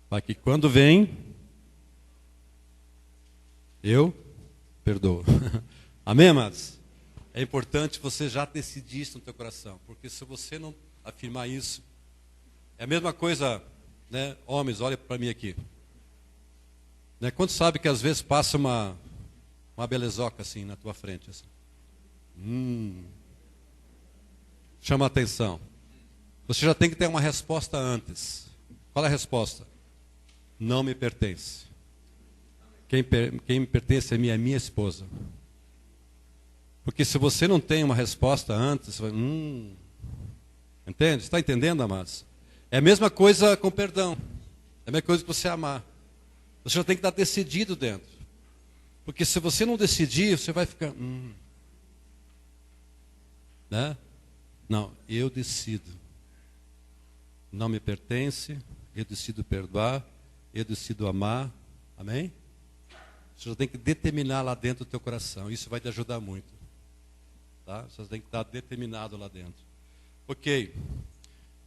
Speaker 1: Para que quando vem, eu perdoo. Amém, amados? É importante você já decidir isso no teu coração. Porque se você não afirmar isso, é a mesma coisa, né? Homens, olha para mim aqui. Né? Quando sabe que às vezes passa uma belezoca assim na tua frente, assim. Chama a atenção. Você já tem que ter uma resposta antes. Qual é a resposta? Não me pertence. Quem me pertence é minha esposa. Porque se você não tem uma resposta antes, você vai, entende? Está entendendo, amados? É a mesma coisa com perdão. É a mesma coisa que você amar. Você já tem que estar decidido dentro. Porque se você não decidir, você vai ficar... Né? Não, eu decido. não me pertence, eu decido perdoar, eu decido amar. Amém? Você já tem que determinar lá dentro do teu coração. Isso vai te ajudar muito. Tá? Você tem que estar determinado lá dentro. Ok.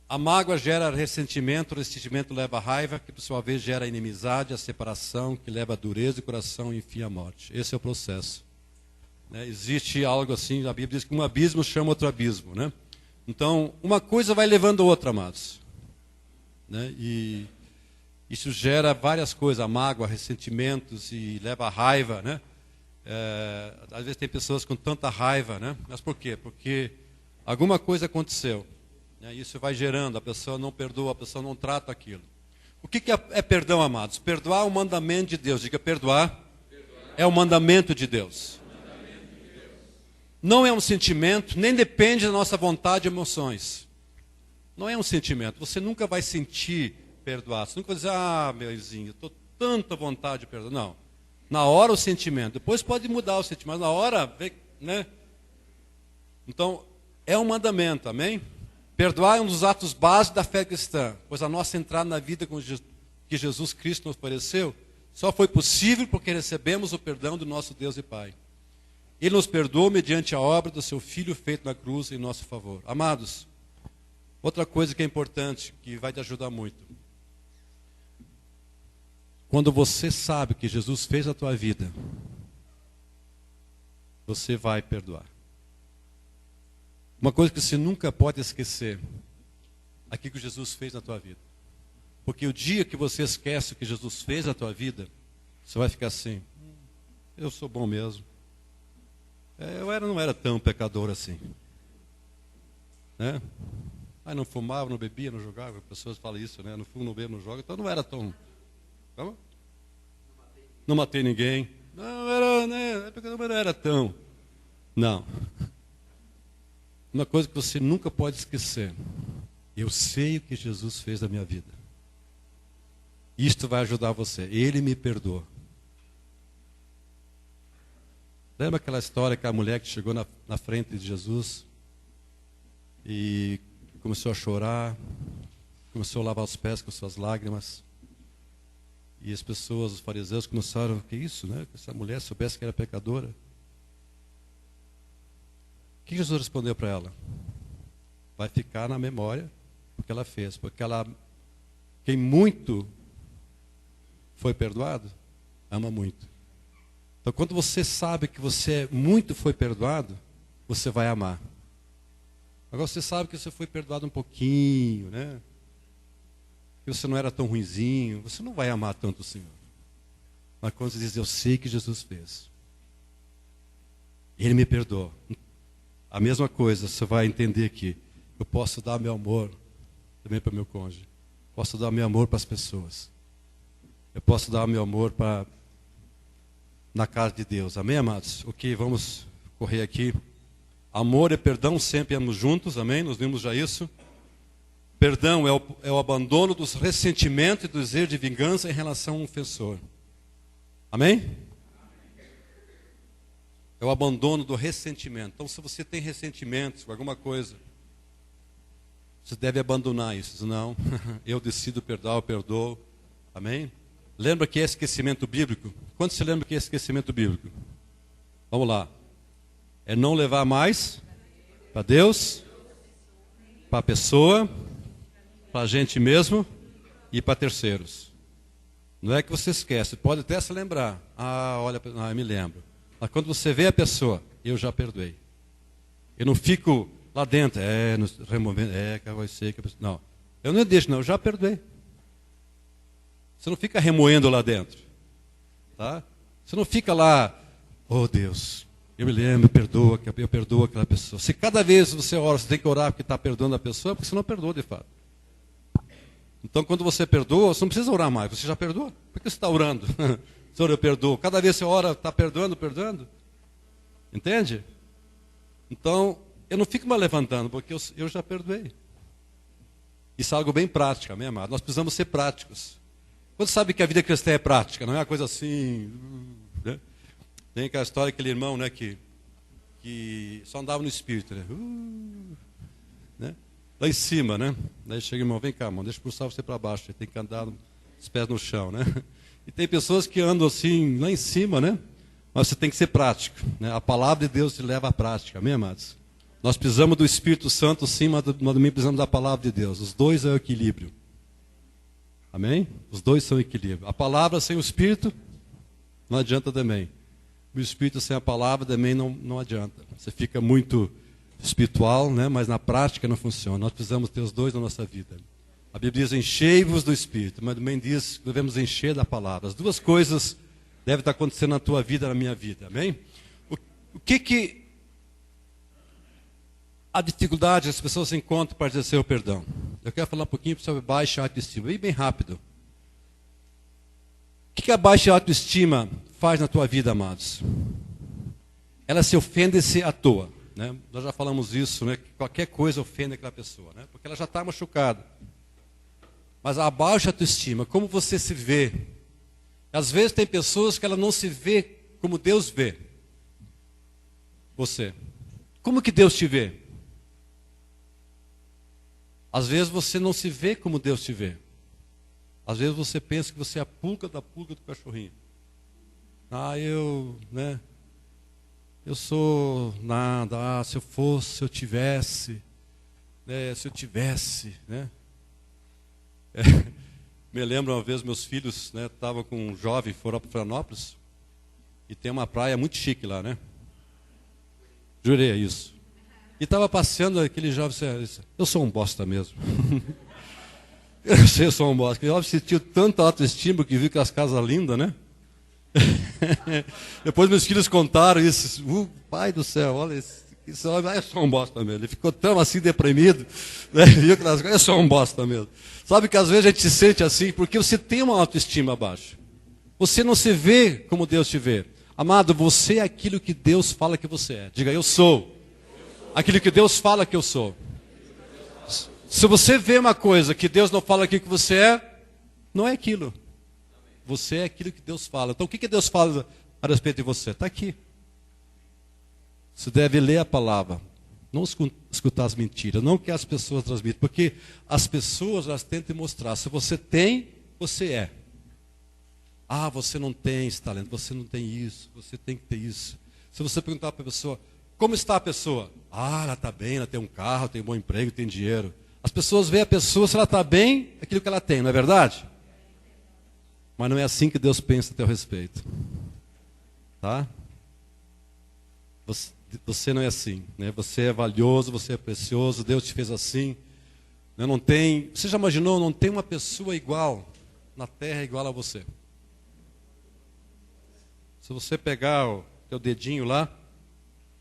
Speaker 1: A mágoa gera ressentimento, o ressentimento leva a raiva, que por sua vez gera a inimizade, a separação, que leva a dureza do coração e enfim a morte. Esse é o processo. Né? Existe algo assim, a Bíblia diz que um abismo chama outro abismo. Né? Então, uma coisa vai levando a outra, amados. Né? E isso gera várias coisas, a mágoa, ressentimentos e leva a raiva. Né? Às vezes tem pessoas com tanta raiva, né? Mas por quê? Porque alguma coisa aconteceu. Isso vai gerando, a pessoa não perdoa, a pessoa não trata aquilo. O que é perdão, amados? Perdoar é um mandamento de Deus. Diga, perdoar é um mandamento de Deus. Não é um sentimento, nem depende da nossa vontade e emoções. Não é um sentimento. Você nunca vai sentir perdoar. Você nunca vai dizer, meuzinho, estou tanta vontade de perdoar. Não. Na hora o sentimento. Depois pode mudar o sentimento. Mas na hora, né? Então, é um mandamento, amém? Perdoar é um dos atos básicos da fé cristã, pois a nossa entrada na vida que Jesus Cristo nos ofereceu só foi possível porque recebemos o perdão do nosso Deus e Pai. Ele nos perdoou mediante a obra do seu Filho feito na cruz em nosso favor. Amados, outra coisa que é importante, que vai te ajudar muito. Quando você sabe que Jesus fez a tua vida, você vai perdoar. Uma coisa que você nunca pode esquecer, aquilo que Jesus fez na tua vida. Porque o dia que você esquece o que Jesus fez na tua vida, você vai ficar assim, eu sou bom mesmo. Eu não era tão pecador assim. Né? Não fumava, não bebia, não jogava. As pessoas falam isso, né? Não fumo, não bebo, não jogo. Então não era tão... Como? Não matei ninguém. Não era, né? Não era tão... Não. Uma coisa que você nunca pode esquecer. Eu sei o que Jesus fez na minha vida. Isto vai ajudar você. Ele me perdoou. Lembra aquela história que a mulher que chegou na frente de Jesus e começou a chorar, começou a lavar os pés com suas lágrimas. E as pessoas, os fariseus, começaram, que isso, né? Que essa mulher soubesse que era pecadora. O que Jesus respondeu para ela? Vai ficar na memória o que ela fez. Porque quem muito foi perdoado, ama muito. Então, quando você sabe que você muito foi perdoado, você vai amar. Agora, você sabe que você foi perdoado um pouquinho, né? Que você não era tão ruinzinho, você não vai amar tanto o Senhor. Mas quando você diz, eu sei que Jesus fez. Ele me perdoou. A mesma coisa, você vai entender que eu posso dar meu amor também para o meu cônjuge. Posso dar meu amor para as pessoas. Eu posso dar meu amor na casa de Deus. Amém, amados? Ok, vamos correr aqui. Amor e perdão sempre andam juntos, amém? Nós vimos já isso. Perdão é o abandono dos ressentimentos e do desejo de vingança em relação ao ofensor. Amém? É o abandono do ressentimento. Então, se você tem ressentimentos com alguma coisa, você deve abandonar isso. Não, eu decido perdoar, eu perdoo. Amém? Lembra que é esquecimento bíblico? Quando se lembra que é esquecimento bíblico? Vamos lá. É não levar mais para Deus, para a pessoa, para a gente mesmo e para terceiros. Não é que você esquece, pode até se lembrar. Olha, eu me lembro. Mas quando você vê a pessoa, eu já perdoei. Eu não fico lá dentro, removendo, que vai ser que a pessoa... Não, eu não deixo, não, eu já perdoei. Você não fica remoendo lá dentro. Tá? Você não fica lá, oh Deus, eu me lembro, eu perdoo aquela pessoa. Se cada vez você ora, você tem que orar porque está perdoando a pessoa, porque você não perdoou de fato. Então, quando você perdoa, você não precisa orar mais, você já perdoou. Por que você está orando? Senhor, eu perdoo. Cada vez que você ora, está perdoando. Entende? Então, eu não fico mais levantando, porque eu já perdoei. Isso é algo bem prático, amém, amado? Nós precisamos ser práticos. Quando sabe que a vida cristã é prática, não é uma coisa assim... Né? Tem aquela história, aquele irmão, né, que só andava no espírito, né? Né? lá em cima, né? Daí chega, irmão, vem cá, irmão, deixa eu puxar você para baixo. Você tem que andar os pés no chão, né? E tem pessoas que andam assim, lá em cima, né? Mas você tem que ser prático, né? A palavra de Deus te leva à prática, amém, amados? Nós precisamos do Espírito Santo, sim, mas também precisamos da palavra de Deus. Os dois é o equilíbrio. Amém? Os dois são equilíbrio. A palavra sem o Espírito não adianta também. O Espírito sem a palavra também não adianta. Você fica muito espiritual, né? Mas na prática não funciona. Nós precisamos ter os dois na nossa vida. A Bíblia diz, enchei-vos do Espírito, mas também diz que devemos encher da palavra. As duas coisas devem estar acontecendo na tua vida e na minha vida. Amém? O que a dificuldade as pessoas encontram para exercer o perdão? Eu quero falar um pouquinho sobre baixa autoestima, bem rápido. O que a baixa autoestima faz na tua vida, amados? Ela se ofende-se à toa, né? Nós já falamos isso, né? Que qualquer coisa ofende aquela pessoa, né? Porque ela já está machucada. Mas a baixa autoestima, como você se vê? Às vezes tem pessoas que ela não se vê como Deus vê você. Como que Deus te vê? Às vezes você não se vê como Deus te vê. Às vezes você pensa que você é a pulga da pulga do cachorrinho. Eu sou nada. Se eu fosse, se eu tivesse, né? Se eu tivesse, né? Me lembro uma vez meus filhos, né? Estavam com um jovem, foram para Florianópolis e tem uma praia muito chique lá, né? Jurei, é isso. E estava passeando aquele jovem, disse, eu sou um bosta mesmo. Eu sou um bosta. O jovem sentiu tanta autoestima que viu que as casas lindas, né? Depois meus filhos contaram isso. Pai do céu, olha isso, eu sou um bosta mesmo. Ele ficou tão assim deprimido, né? Viu que eu sou um bosta mesmo. Sabe que às vezes a gente se sente assim porque você tem uma autoestima baixa. Você não se vê como Deus te vê. Amado, você é aquilo que Deus fala que você é. Diga, eu sou aquilo que Deus fala que eu sou. Se você vê uma coisa que Deus não fala aquilo que você é, não é aquilo. Você é aquilo que Deus fala. Então o que Deus fala a respeito de você? Está aqui. Você deve ler a palavra. Não escutar as mentiras. Não que as pessoas transmitem. Porque as pessoas elas tentam mostrar. Se você tem, você é. Você não tem esse talento. Você não tem isso. Você tem que ter isso. Se você perguntar para a pessoa, como está a pessoa? Ela está bem, ela tem um carro, tem um bom emprego, tem dinheiro. As pessoas veem a pessoa, se ela está bem, aquilo que ela tem, não é verdade? Mas não é assim que Deus pensa a teu respeito. Tá? Você não é assim, né? Você é valioso, você é precioso, Deus te fez assim. Não tem, você já imaginou, não tem uma pessoa igual na terra igual a você. Se você pegar o teu dedinho lá,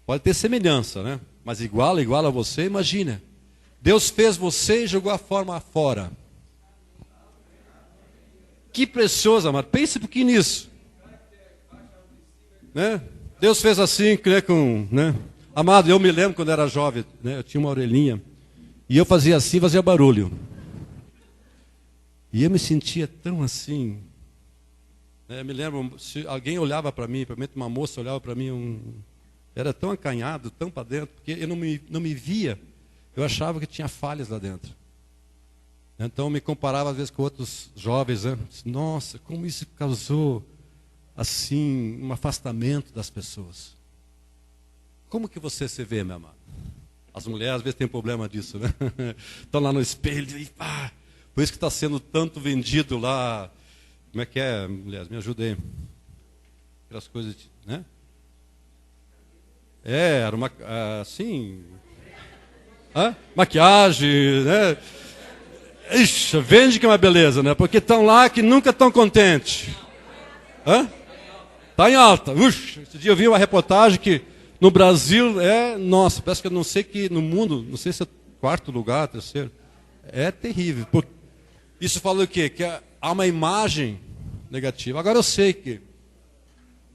Speaker 1: pode ter semelhança, né? Mas igual a você, imagina. Deus fez você e jogou a forma fora. Que precioso, amado. Pense um pouquinho nisso. Né? Deus fez assim, né? Amado, eu me lembro quando era jovem, né? Eu tinha uma orelhinha. E eu fazia assim, fazia barulho. E eu me sentia tão assim. Eu me lembro, se alguém olhava para mim, uma moça olhava para mim, era tão acanhado, tão para dentro, porque eu não me via. Eu achava que tinha falhas lá dentro. Então eu me comparava às vezes com outros jovens, né? Nossa, como isso causou assim um afastamento das pessoas. Como que você se vê, meu amado? As mulheres às vezes têm problema disso, né? Estão lá no espelho e por isso que está sendo tanto vendido lá. Como é que é, mulheres? Me ajudem. Aquelas coisas, né? Era uma assim. Maquiagem, né? Ixi, vende que é uma beleza, né? Porque estão lá que nunca estão contentes. Está em alta. Esse dia eu vi uma reportagem que no Brasil nossa, parece que eu não sei que no mundo, não sei se é quarto lugar, terceiro. É terrível. Isso fala o quê? Que há uma imagem negativa. Agora eu sei que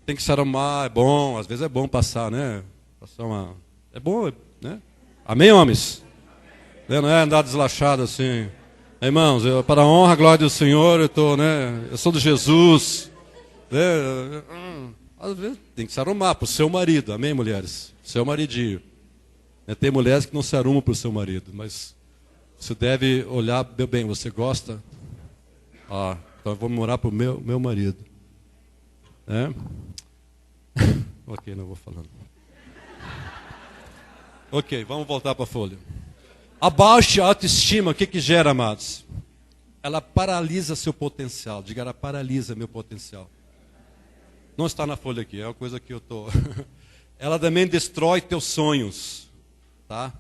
Speaker 1: tem que se arrumar, é bom, às vezes é bom passar, né? É bom, né? Amém, homens? Não é andar deslachado assim. Irmãos, para a honra e a glória do Senhor, eu sou de Jesus. Às vezes tem que se arrumar para o seu marido, amém, mulheres? Seu maridinho. Tem mulheres que não se arrumam para o seu marido, mas Você deve olhar bem, você gosta? Ah, então eu vou morar para o meu marido. É? Ok, não vou falando. Ok, vamos voltar para a folha. A baixa autoestima, o que gera, amados? Ela paralisa seu potencial. Diga, ela paralisa meu potencial. Não está na folha aqui, é uma coisa que eu estou... Ela também destrói teus sonhos. Tá?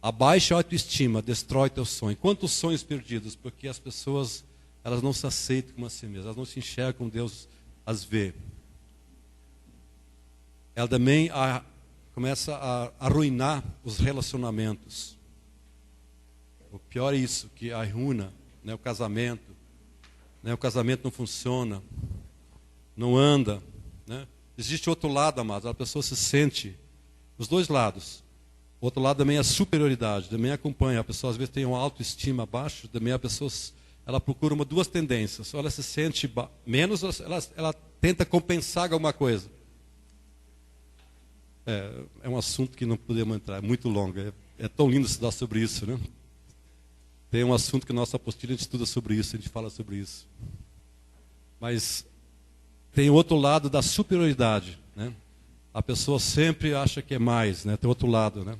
Speaker 1: A baixa autoestima destrói teus sonhos. Quantos sonhos perdidos? Porque as pessoas, elas não se aceitam como a si mesmas. Elas não se enxergam como Deus as vê. Ela também começa a arruinar os relacionamentos. O pior é isso, que arruina, né, o casamento. Né, o casamento não funciona. Não anda. Né? Existe outro lado, amados. A pessoa se sente, os dois lados. O outro lado também é a superioridade. Também acompanha. A pessoa às vezes tem uma autoestima baixa. Também a pessoa ela procura duas tendências. Ou ela se sente menos, ou ela tenta compensar alguma coisa. É um assunto que não podemos entrar, é muito longo. É tão lindo estudar sobre isso, né? Tem um assunto que nossa apostila a gente estuda sobre isso, a gente fala sobre isso. Mas tem o outro lado da superioridade, né? A pessoa sempre acha que é mais, né? Tem outro lado, né?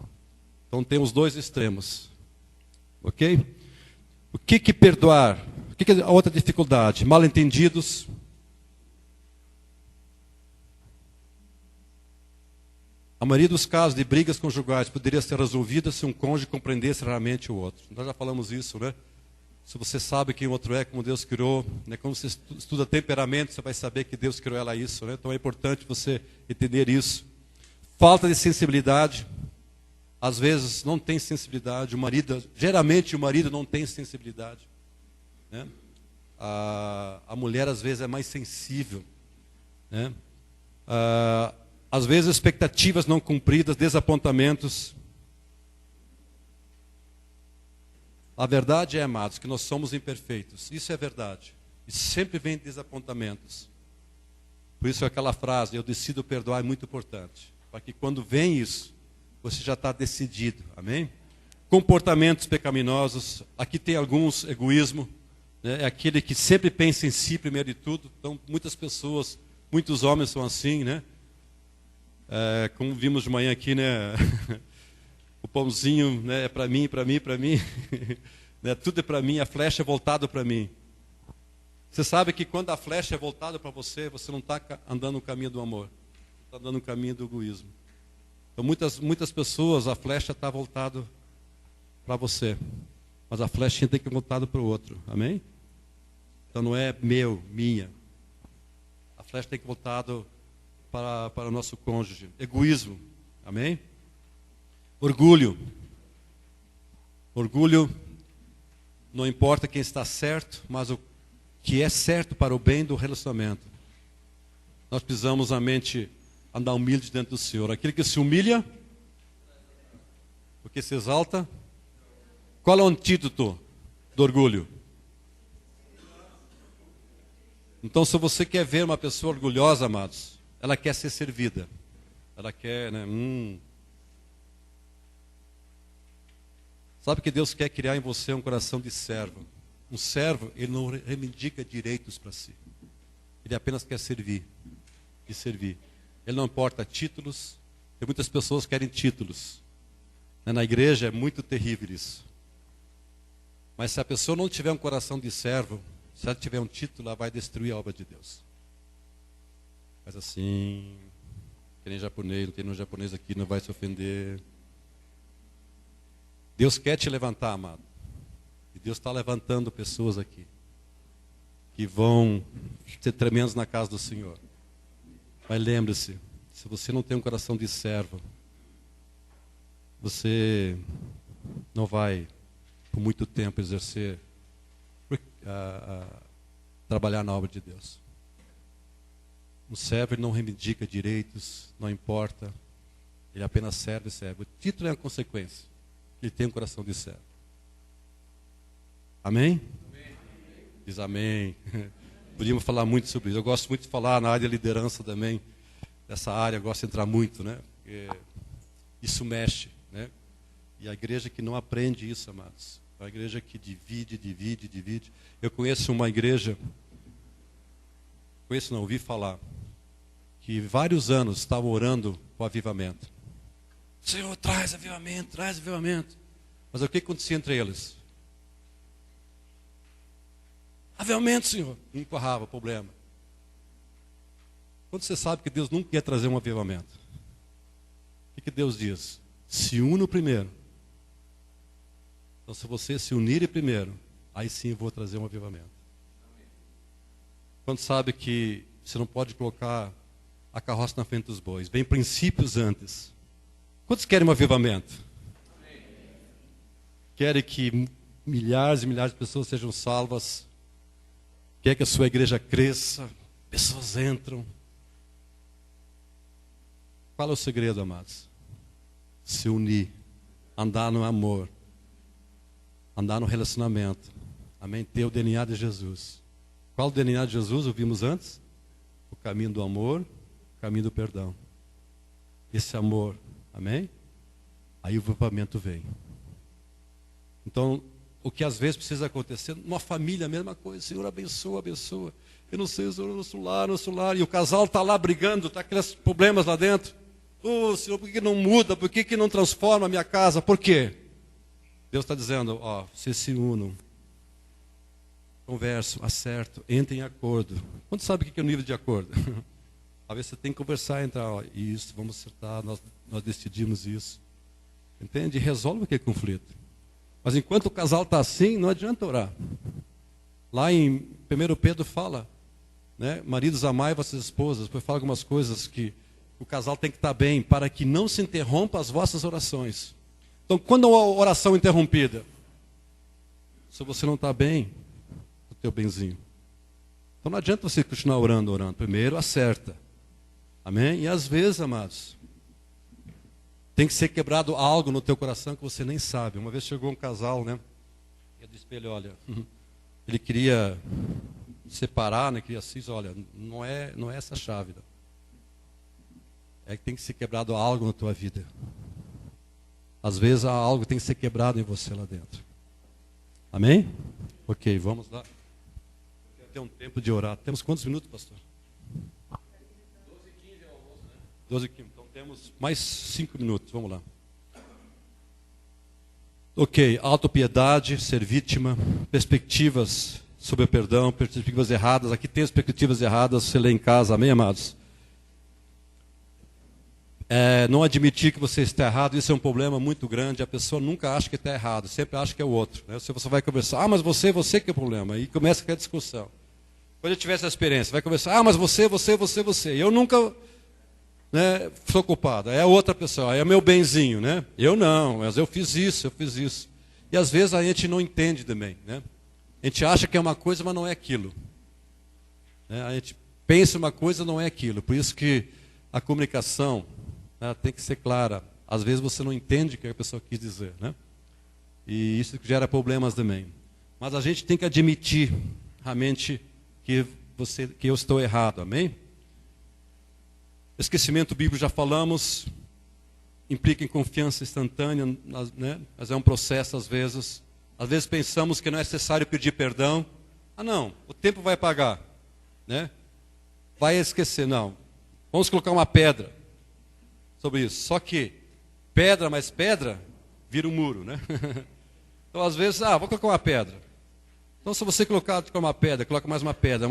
Speaker 1: Então tem os dois extremos. Ok? O que perdoar? O que é a outra dificuldade? Mal-entendidos. A maioria dos casos de brigas conjugais poderia ser resolvida se um cônjuge compreendesse realmente o outro. Nós já falamos isso, né? Se você sabe quem o outro é, como Deus criou, né? Quando você estuda temperamento, você vai saber que Deus criou ela isso, né? Então é importante você entender isso. Falta de sensibilidade. Às vezes não tem sensibilidade. Geralmente o marido não tem sensibilidade. Né? A mulher às vezes é mais sensível. Né? Às vezes expectativas não cumpridas, desapontamentos. A verdade é, amados, que nós somos imperfeitos. Isso é verdade. E sempre vem desapontamentos. Por isso aquela frase, eu decido perdoar, é muito importante. Para que quando vem isso, você já está decidido. Amém? Comportamentos pecaminosos. Aqui tem alguns, egoísmo. Né? É aquele que sempre pensa em si primeiro de tudo. Então, muitas pessoas, muitos homens são assim, né? Como vimos de manhã aqui, né? O pãozinho, né, é para mim, para mim, para mim. Né? Tudo é para mim, a flecha é voltada para mim. Você sabe que quando a flecha é voltada para você, você não está andando no caminho do amor. Está andando no caminho do egoísmo. Então muitas pessoas, a flecha está voltada para você. Mas a flecha tem que ir voltada para o outro. Amém? Então não é minha. A flecha tem que ir voltada para o nosso cônjuge. Egoísmo. Amém? Orgulho. Orgulho, não importa quem está certo, mas o que é certo para o bem do relacionamento. Nós precisamos a mente andar humilde diante do Senhor. Aquele que se humilha, o que se exalta. Qual é o antídoto do orgulho? Então, se você quer ver uma pessoa orgulhosa, amados, ela quer ser servida. Ela quer, né? Sabe que Deus quer criar em você um coração de servo. Um servo, ele não reivindica direitos para si. Ele apenas quer servir. E servir. Ele não importa títulos. Tem muitas pessoas que querem títulos. Na igreja é muito terrível isso. Mas se a pessoa não tiver um coração de servo, se ela tiver um título, ela vai destruir a obra de Deus. Mas assim, que nem japonês, não tem nenhum japonês aqui, não vai se ofender. Deus quer te levantar, amado. E Deus está levantando pessoas aqui. Que vão ser tremendos na casa do Senhor. Mas lembre-se, se você não tem um coração de servo, você não vai, por muito tempo, exercer, trabalhar na obra de Deus. Um servo ele não reivindica direitos, não importa. Ele apenas serve e serve. O título é a consequência. Ele tem um coração de servo. Amém? Amém. Diz amém. Podíamos falar muito sobre isso. Eu gosto muito de falar na área de liderança também. Nessa área eu gosto de entrar muito, né? Porque isso mexe, né? E a igreja que não aprende isso, amados. É uma igreja que divide. Eu conheço uma igreja, ouvi falar, que vários anos estava orando o avivamento. Senhor, traz avivamento, traz avivamento. Mas o que acontecia entre eles? Avivamento, Senhor. E empurrava o problema. Quando você sabe que Deus nunca quer trazer um avivamento, o que Deus diz? Se una primeiro. Então, se você se unir primeiro, aí sim eu vou trazer um avivamento. Quando sabe que você não pode colocar a carroça na frente dos bois, vem princípios antes. Quantos querem um avivamento? Querem que milhares e milhares de pessoas sejam salvas? Quer que a sua igreja cresça? Pessoas entram. Qual é o segredo, amados? Se unir, andar no amor, andar no relacionamento. Amém? Ter o DNA de Jesus. Qual o DNA de Jesus? Ouvimos antes? O caminho do amor, o caminho do perdão. Esse amor, amém? Aí o avivamento vem. Então, o que às vezes precisa acontecer, numa família, a mesma coisa. Senhor, abençoa, abençoa. Eu não sei, Senhor, no celular. E o casal está lá brigando, está aqueles problemas lá dentro. Oh, Senhor, por que não muda? Por que não transforma a minha casa? Por quê? Deus está dizendo, ó, vocês se unam. Conversam, acertam, entrem em acordo. Quanto sabe o que é o nível de acordo? Às vezes você tem que conversar, entrar, ó, isso, vamos acertar, nós decidimos isso. Entende? Resolve aquele conflito. Mas enquanto o casal está assim, não adianta orar. Lá em 1 Pedro fala, né? Maridos, amai vossas esposas. Depois fala algumas coisas que o casal tem que estar bem, para que não se interrompa as vossas orações. Então, quando há uma oração interrompida, se você não está bem, o teu benzinho. Então não adianta você continuar orando. Primeiro acerta. Amém? E às vezes, amados, tem que ser quebrado algo no teu coração que você nem sabe. Uma vez chegou um casal, né? Eu disse para ele, olha, ele queria separar, né? Queria assim, olha, não é essa a chave. Não. É que tem que ser quebrado algo na tua vida. Às vezes há algo que tem que ser quebrado em você lá dentro. Amém? Ok, vamos lá. Tem um tempo de orar. Temos quantos minutos, pastor? 12h15 é o almoço, né? 12h15. Então temos mais 5 minutos. Vamos lá. Ok, autopiedade, ser vítima, perspectivas sobre o perdão, perspectivas erradas. Aqui tem as perspectivas erradas, você lê em casa, amém, amados? Não admitir que você está errado, isso é um problema muito grande. A pessoa nunca acha que está errado, sempre acha que é o outro. Né? Você vai conversar, mas você que é o problema. E começa aquela discussão. Quando eu tiver essa experiência, vai conversar, mas você. Eu nunca, né, sou culpado, é a outra pessoa, é o meu benzinho. Né? Eu não, mas eu fiz isso. E às vezes a gente não entende também. Né? A gente acha que é uma coisa, mas não é aquilo. Né? A gente pensa uma coisa, não é aquilo. Por isso que a comunicação, ela tem que ser clara. Às vezes você não entende o que a pessoa quis dizer, né? E isso gera problemas também. Mas a gente tem que admitir realmente que eu estou errado, amém? Esquecimento bíblico, já falamos, implica em confiança instantânea, né? Mas é um processo às vezes. Às vezes pensamos que não é necessário pedir perdão. Não, o tempo vai pagar, né? Vai esquecer, não. Vamos colocar uma pedra sobre isso. Só que pedra mais pedra vira um muro, né? Então às vezes, vou colocar uma pedra. Então se você colocar uma pedra, coloca mais uma pedra,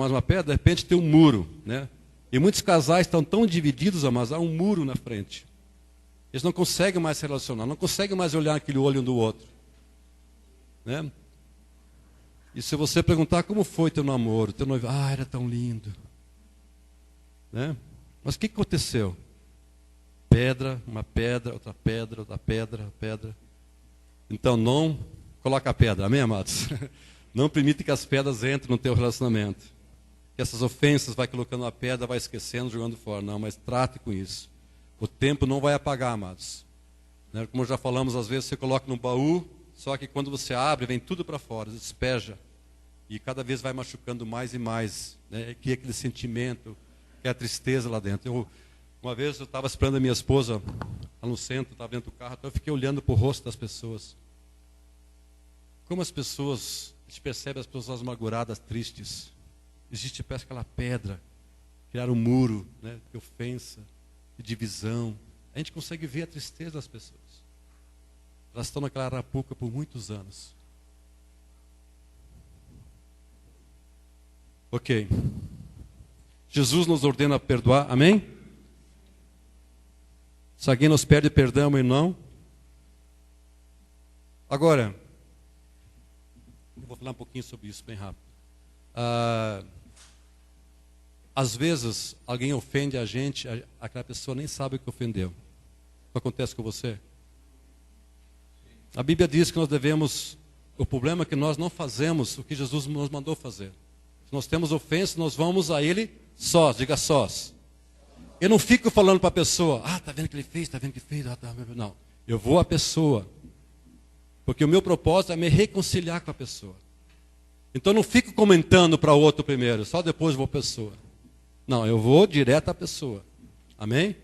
Speaker 1: de repente tem um muro, né? E muitos casais estão tão divididos, mas há um muro na frente. Eles não conseguem mais se relacionar, não conseguem mais olhar aquele olho um do outro, né? E se você perguntar como foi teu namoro, teu noivo, era tão lindo, né? Mas o que aconteceu? Pedra, uma pedra, outra pedra, outra pedra. Então não coloca a pedra, amém, amados? Não permite que as pedras entrem no teu relacionamento. Que essas ofensas vai colocando a pedra, vai esquecendo, jogando fora. Não, mas trate com isso. O tempo não vai apagar, amados. Né? Como já falamos, às vezes você coloca no baú, só que quando você abre, vem tudo para fora, despeja. E cada vez vai machucando mais e mais. Né? Cria aquele sentimento, que é a tristeza lá dentro. Uma vez eu estava esperando a minha esposa lá no centro, estava dentro do carro, então eu fiquei olhando para o rosto das pessoas. Como as pessoas, a gente percebe as pessoas amarguradas, tristes. Existe, parece aquela pedra, criar um muro, né, de ofensa, de divisão. A gente consegue ver a tristeza das pessoas. Elas estão naquela arapuca por muitos anos. Ok. Jesus nos ordena perdoar, amém? Se alguém nos pede perdão, meu irmão. Agora, eu vou falar um pouquinho sobre isso bem rápido. Às vezes, alguém ofende a gente, aquela pessoa nem sabe o que ofendeu. Isso acontece com você? A Bíblia diz que nós devemos, o problema é que nós não fazemos o que Jesus nos mandou fazer. Se nós temos ofensa, nós vamos a Ele sós, diga sós. Eu não fico falando para a pessoa, está vendo o que ele fez, está vendo o que fez. Não, eu vou à pessoa. Porque o meu propósito é me reconciliar com a pessoa. Então eu não fico comentando para o outro primeiro, só depois vou à pessoa. Não, eu vou direto à pessoa. Amém?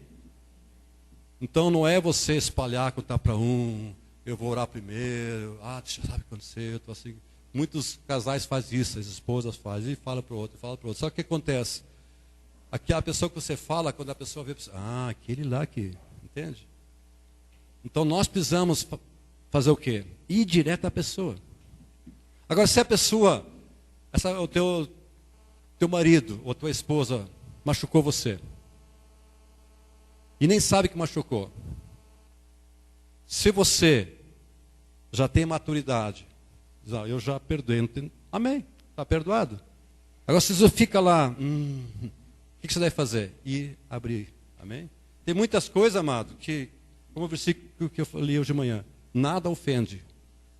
Speaker 1: Então não é você espalhar, contar para um, eu vou orar primeiro, deixa eu saber o que aconteceu, eu estou assim. Muitos casais fazem isso, as esposas fazem, e fala para o outro, fala para o outro. Só que o que acontece? Aqui a pessoa que você fala, quando a pessoa vê, aquele lá que, entende? Então nós precisamos fazer o quê? Ir direto à pessoa. Agora, se a pessoa, o teu marido ou tua esposa machucou você, e nem sabe que machucou, se você já tem maturidade, diz, eu já perdoei, amém, está perdoado. Agora, se você fica lá, o que você deve fazer? Ir abrir. Amém? Tem muitas coisas, amado, que, como o versículo que eu li hoje de manhã, nada ofende.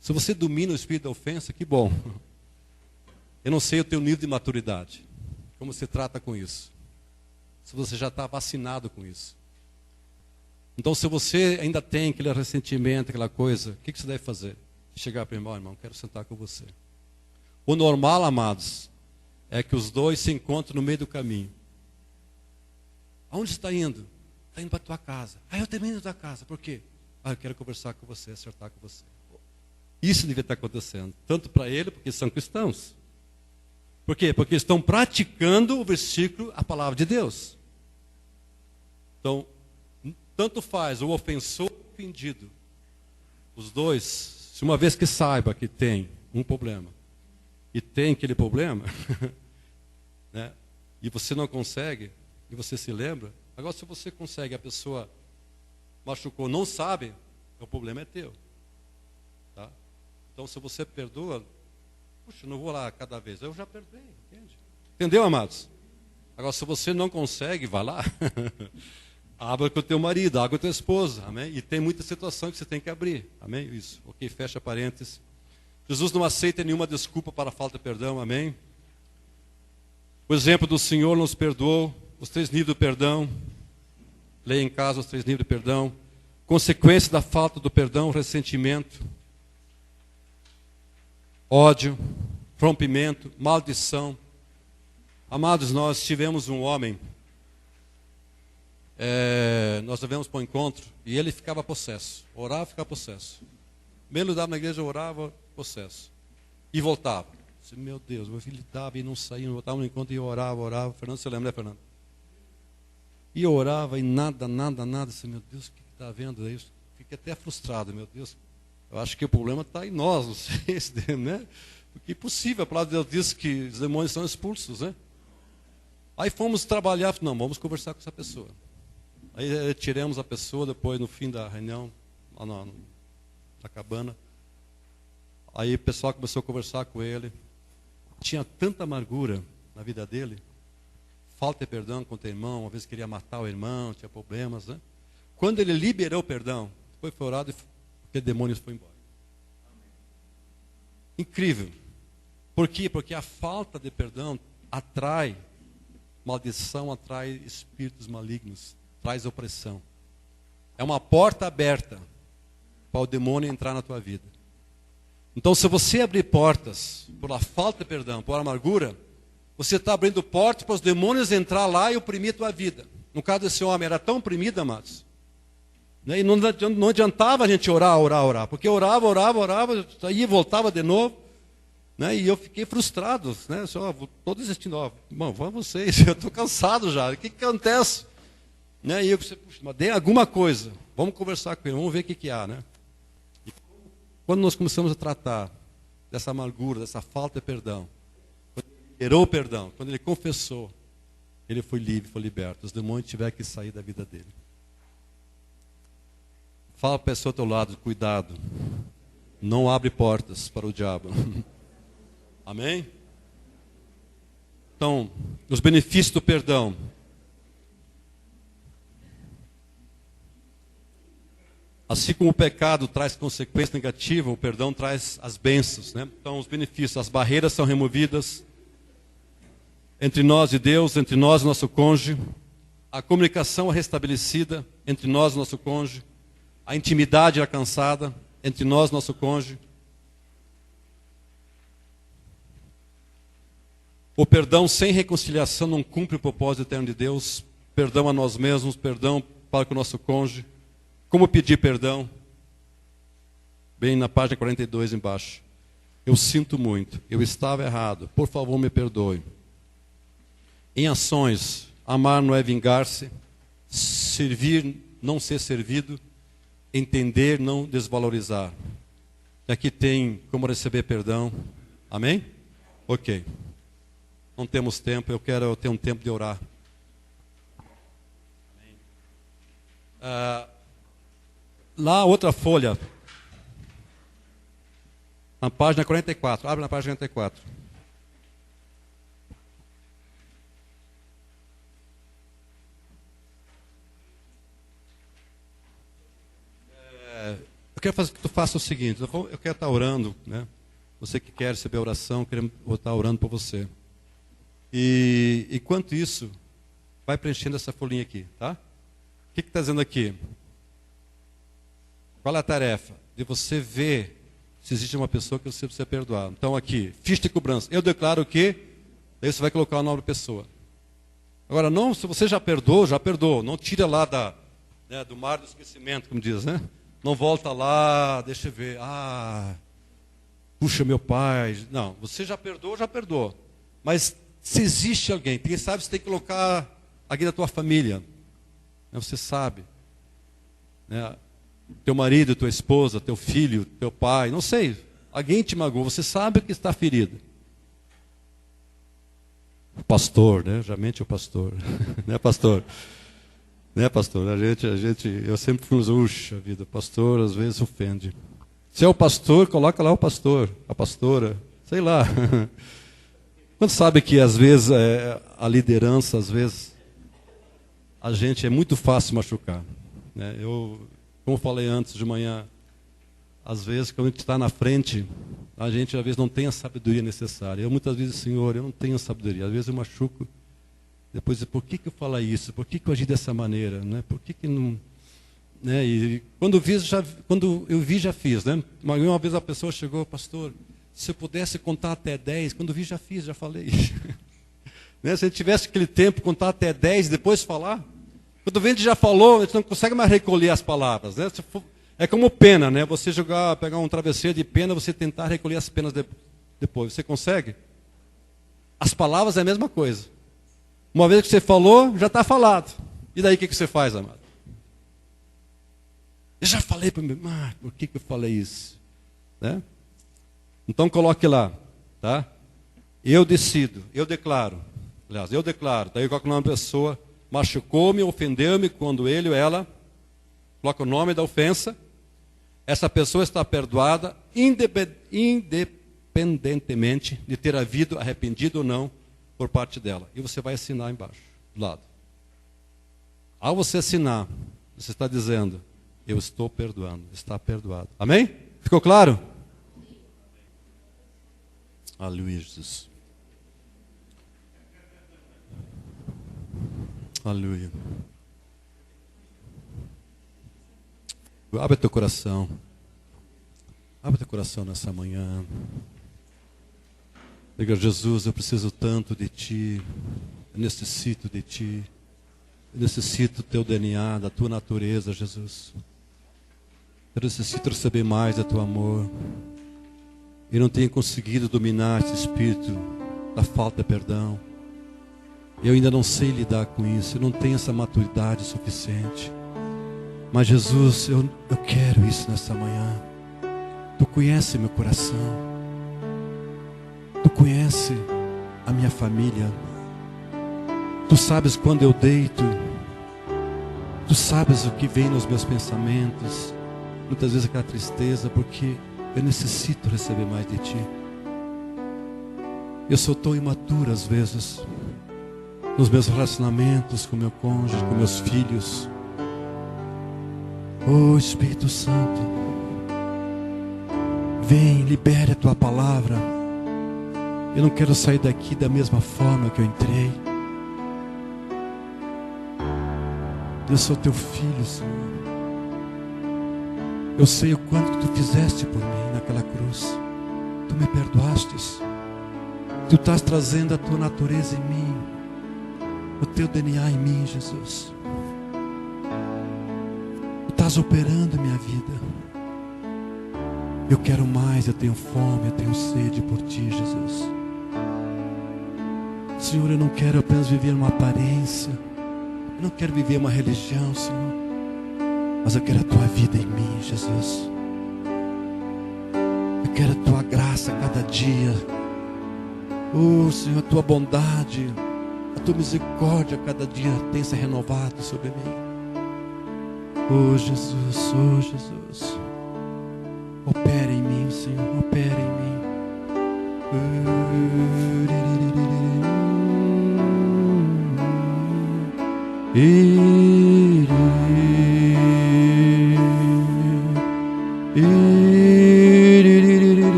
Speaker 1: Se você domina o espírito da ofensa, que bom. Eu não sei o teu nível de maturidade. Como você trata com isso. Se você já está vacinado com isso. Então, se você ainda tem aquele ressentimento, aquela coisa, o que você deve fazer? Chegar para o irmão, quero sentar com você. O normal, amados, é que os dois se encontrem no meio do caminho. Aonde você está indo? Está indo para a tua casa. Eu também indo para a tua casa. Por quê? Eu quero conversar com você, acertar com você. Isso devia estar acontecendo. Tanto para ele, porque são cristãos. Por quê? Porque estão praticando o versículo, a palavra de Deus. Então, tanto faz o ofensor e o ofendido. Os dois, se uma vez que saiba que tem um problema, e tem aquele problema, né, e você não consegue, e você se lembra, agora se você consegue, a pessoa machucou, não sabe, o problema é teu. Tá? Então se você perdoa, puxa, não vou lá cada vez, eu já perdoei, entende? Entendeu, amados? Agora se você não consegue, vai lá, abra com o teu marido, abra com a tua esposa, amém? E tem muita situação que você tem que abrir, amém? Isso, ok, fecha parênteses. Jesus não aceita nenhuma desculpa para a falta de perdão, amém? O exemplo do Senhor nos perdoou, os 3 níveis do perdão. Leia em casa os 3 níveis de perdão. Consequência da falta do perdão, ressentimento, ódio, rompimento, maldição. Amados, nós tivemos um homem, nós devemos para um encontro, e ele ficava possesso. Orava e ficava possesso. Mesmo estava na igreja, orava, possesso. E voltava. Disse, meu Deus, meu filho estava e não saía, não voltava no encontro e orava. Fernando, você lembra, né, Fernando? E orava e nada. Disse, meu Deus, o que está havendo aí? Fiquei até frustrado, meu Deus. Eu acho que o problema está em nós, não sei, né? Porque é impossível, a palavra de Deus diz que os demônios são expulsos, né? Aí fomos trabalhar, não, vamos conversar com essa pessoa. Aí retiramos a pessoa, depois no fim da reunião, lá na cabana. Aí o pessoal começou a conversar com ele. Tinha tanta amargura na vida dele. Falta de perdão contra o irmão, uma vez queria matar o irmão, tinha problemas, né? Quando ele liberou o perdão, depois foi orado e aquele demônio foi embora. Incrível. Por quê? Porque a falta de perdão atrai maldição, atrai espíritos malignos, traz opressão. É uma porta aberta para o demônio entrar na tua vida. Então, se você abrir portas por a falta de perdão, por amargura, você está abrindo portas para os demônios entrar lá e oprimir a tua vida. No caso desse homem, era tão oprimido, amados. Né? E não adiantava a gente orar. Porque orava, aí voltava de novo. Né? E eu fiquei frustrado. Né? Estou desistindo. Irmão, vamos vocês, eu estou cansado já. O que acontece? Né? E eu pensei, puxa, mas dê alguma coisa. Vamos conversar com ele, vamos ver o que há. Né? E quando nós começamos a tratar dessa amargura, dessa falta de perdão, quando ele liberou o perdão, quando ele confessou, ele foi livre, foi liberto. Os demônios tiveram que sair da vida dele. Fala para a pessoa ao teu lado, cuidado. Não abre portas para o diabo. Amém? Então, os benefícios do perdão. Assim como o pecado traz consequência negativa, o perdão traz as bênçãos. Né? Então, os benefícios, as barreiras são removidas entre nós e Deus, entre nós e nosso cônjuge. A comunicação é restabelecida entre nós e nosso cônjuge. A intimidade é alcançada entre nós e nosso cônjuge. O perdão sem reconciliação não cumpre o propósito eterno de Deus. Perdão a nós mesmos, perdão para com o nosso cônjuge. Como pedir perdão? Bem na página 42 embaixo. Eu sinto muito, eu estava errado, por favor me perdoe. Em ações, amar não é vingar-se, servir não ser servido, entender não desvalorizar. E aqui tem como receber perdão. Amém? Ok. Não temos tempo, eu quero ter um tempo de orar. Lá, outra folha. Na página 44. Abre na página 44. Eu quero que tu faça o seguinte. Eu quero estar orando, né? Você que quer receber oração, vou estar orando por você. E enquanto isso, vai preenchendo essa folhinha aqui, tá? O que está dizendo aqui? Qual é a tarefa? De você ver se existe uma pessoa que você precisa perdoar. Então aqui, ficha de cobrança. Eu declaro que, aí você vai colocar o nome da pessoa. Agora, não, se você já perdoou. Não tira lá do mar do esquecimento, como diz, né? Não volta lá, deixa eu ver. Puxa, meu pai. Não, você já perdoou. Mas se existe alguém, quem sabe você tem que colocar alguém da tua família. Você sabe. Né? Teu marido, tua esposa, teu filho, teu pai, não sei. Alguém te magoou, você sabe que está ferido. O pastor, né? Geralmente o pastor. Né, pastor? Né, pastor? Eu sempre fui puxa vida, o pastor às vezes ofende. Se é o pastor, coloca lá o pastor, a pastora, sei lá. Quando sabe que às vezes a liderança, às vezes, a gente é muito fácil machucar. Né? Como eu falei antes de manhã, às vezes quando a gente está na frente, a gente às vezes não tem a sabedoria necessária. Eu muitas vezes, Senhor, eu não tenho sabedoria. Às vezes eu machuco. Depois, por que eu falo isso? Por que eu agi dessa maneira? Né? Por que não... Né? E quando eu vi, já fiz. Né? Uma vez a pessoa chegou, pastor, se eu pudesse contar até 10, quando vi, já fiz, já falei. Né? Se a gente tivesse aquele tempo, contar até 10 e depois falar, quando a gente já falou, a gente não consegue mais recolher as palavras. Né? É como pena, né? Você pegar um travesseiro de pena, você tentar recolher as penas depois. Você consegue? As palavras é a mesma coisa. Uma vez que você falou, já está falado. E daí o que você faz, amado? Eu já falei para mim, por que eu falei isso? Né? Então coloque lá, tá? Eu decido, eu declaro. Aliás, eu declaro. Daí eu coloco o nome da pessoa, machucou-me, ofendeu-me quando ele ou ela, coloca o nome da ofensa. Essa pessoa está perdoada, independentemente de ter havido arrependido ou não por parte dela. E você vai assinar embaixo, do lado. Ao você assinar, você está dizendo, eu estou perdoando, está perdoado. Amém? Ficou claro? Aleluia, Jesus. Aleluia. Abre teu coração. Abre teu coração nessa manhã. Diga, Jesus, eu preciso tanto de Ti. Eu necessito de Ti. Eu necessito do teu DNA, da tua natureza, Jesus. Eu necessito receber mais do teu amor. Eu não tenho conseguido dominar esse espírito da falta de perdão. Eu ainda não sei lidar com isso. Eu não tenho essa maturidade suficiente. Mas Jesus, eu quero isso nessa manhã. Tu conhece meu coração. Tu conhece a minha família. Tu sabes quando eu deito. Tu sabes o que vem nos meus pensamentos. Muitas vezes aquela tristeza, porque eu necessito receber mais de Ti. Eu sou tão imaturo às vezes, nos meus relacionamentos com meu cônjuge, com meus filhos. Oh Espírito Santo, vem, libere a Tua palavra. Eu não quero sair daqui da mesma forma que eu entrei. Eu sou Teu filho, Senhor. Eu sei o quanto Tu fizeste por mim naquela cruz. Tu me perdoastes. Tu estás trazendo a Tua natureza em mim, o Teu DNA em mim, Jesus. Tu estás operando a minha vida. Eu quero mais, eu tenho fome, eu tenho sede por Ti, Jesus. Senhor, eu não quero apenas viver uma aparência. Eu não quero viver uma religião, Senhor. Mas eu quero a Tua vida em mim, Jesus. Eu quero a Tua graça a cada dia. Oh, Senhor, a Tua bondade, a Tua misericórdia a cada dia tem se renovado sobre mim. Oh, Jesus, oh, Jesus. Opera em mim, Senhor, opera em mim.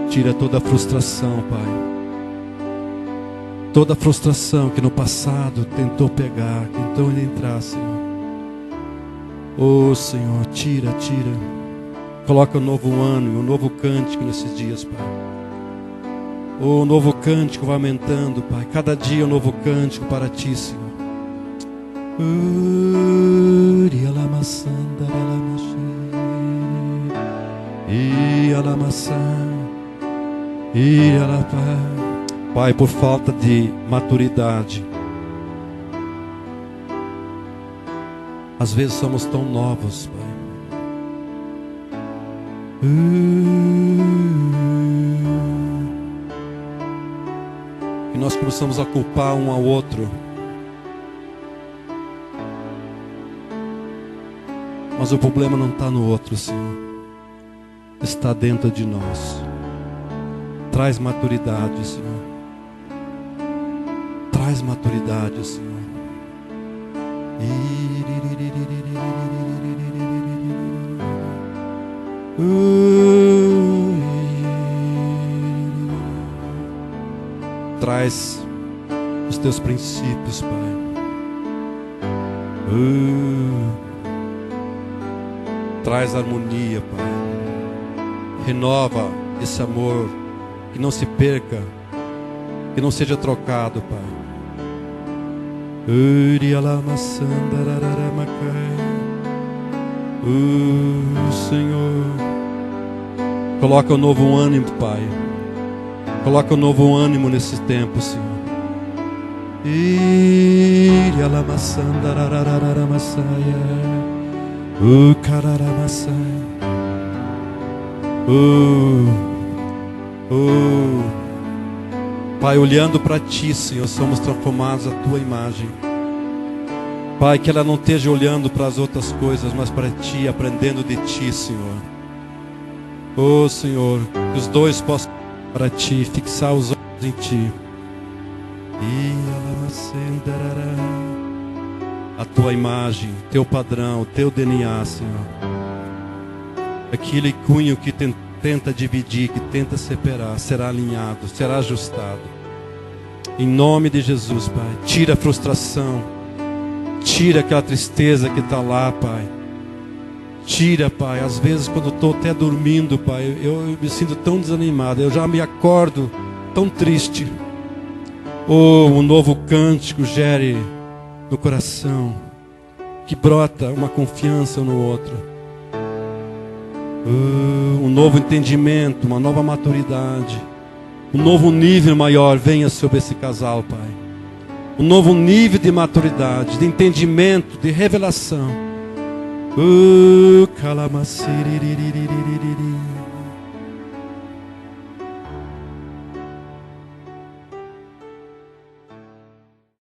Speaker 1: Tira toda a frustração, Pai. Toda a frustração que no passado tentou pegar, tentou entrar, Senhor. Oh, Senhor, tira, tira. Coloca um novo ânimo, um novo cântico nesses dias, Pai. Oh, um novo cântico vai aumentando, Pai. Cada dia um novo cântico para Ti, Senhor. Pai, por falta de maturidade, às vezes somos tão novos, Pai. E nós começamos a culpar um ao outro. Mas o problema não está no outro, Senhor. Está dentro de nós. Traz maturidade, Senhor. Traz maturidade, Senhor. Traz os Teus princípios, Pai. Traz harmonia, Pai. Renova esse amor, que não se perca, que não seja trocado, Pai. Senhor, coloca um novo ânimo, Pai. Coloca um novo ânimo nesse tempo, Senhor. Pai, olhando para Ti, Senhor, somos transformados à Tua imagem. Pai, que ela não esteja olhando para as outras coisas, mas para Ti, aprendendo de Ti, Senhor. Oh, Senhor, que os dois possam para Ti, fixar os olhos em Ti. A Tua imagem, Teu padrão, Teu DNA, Senhor. Aquele cunho que tenta dividir, que tenta separar, será alinhado, será ajustado. Em nome de Jesus, Pai. Tira a frustração. Tira aquela tristeza que está lá, Pai. Tira, Pai. Às vezes, quando estou até dormindo, Pai, eu me sinto tão desanimado. Eu já me acordo tão triste. Oh, um novo cântico gere no coração, que brota uma confiança no outro. Oh, um novo entendimento, uma nova maturidade, um novo nível maior venha sobre esse casal, Pai. Um novo nível de maturidade, de entendimento, de revelação. Oh, calamaciriririririri.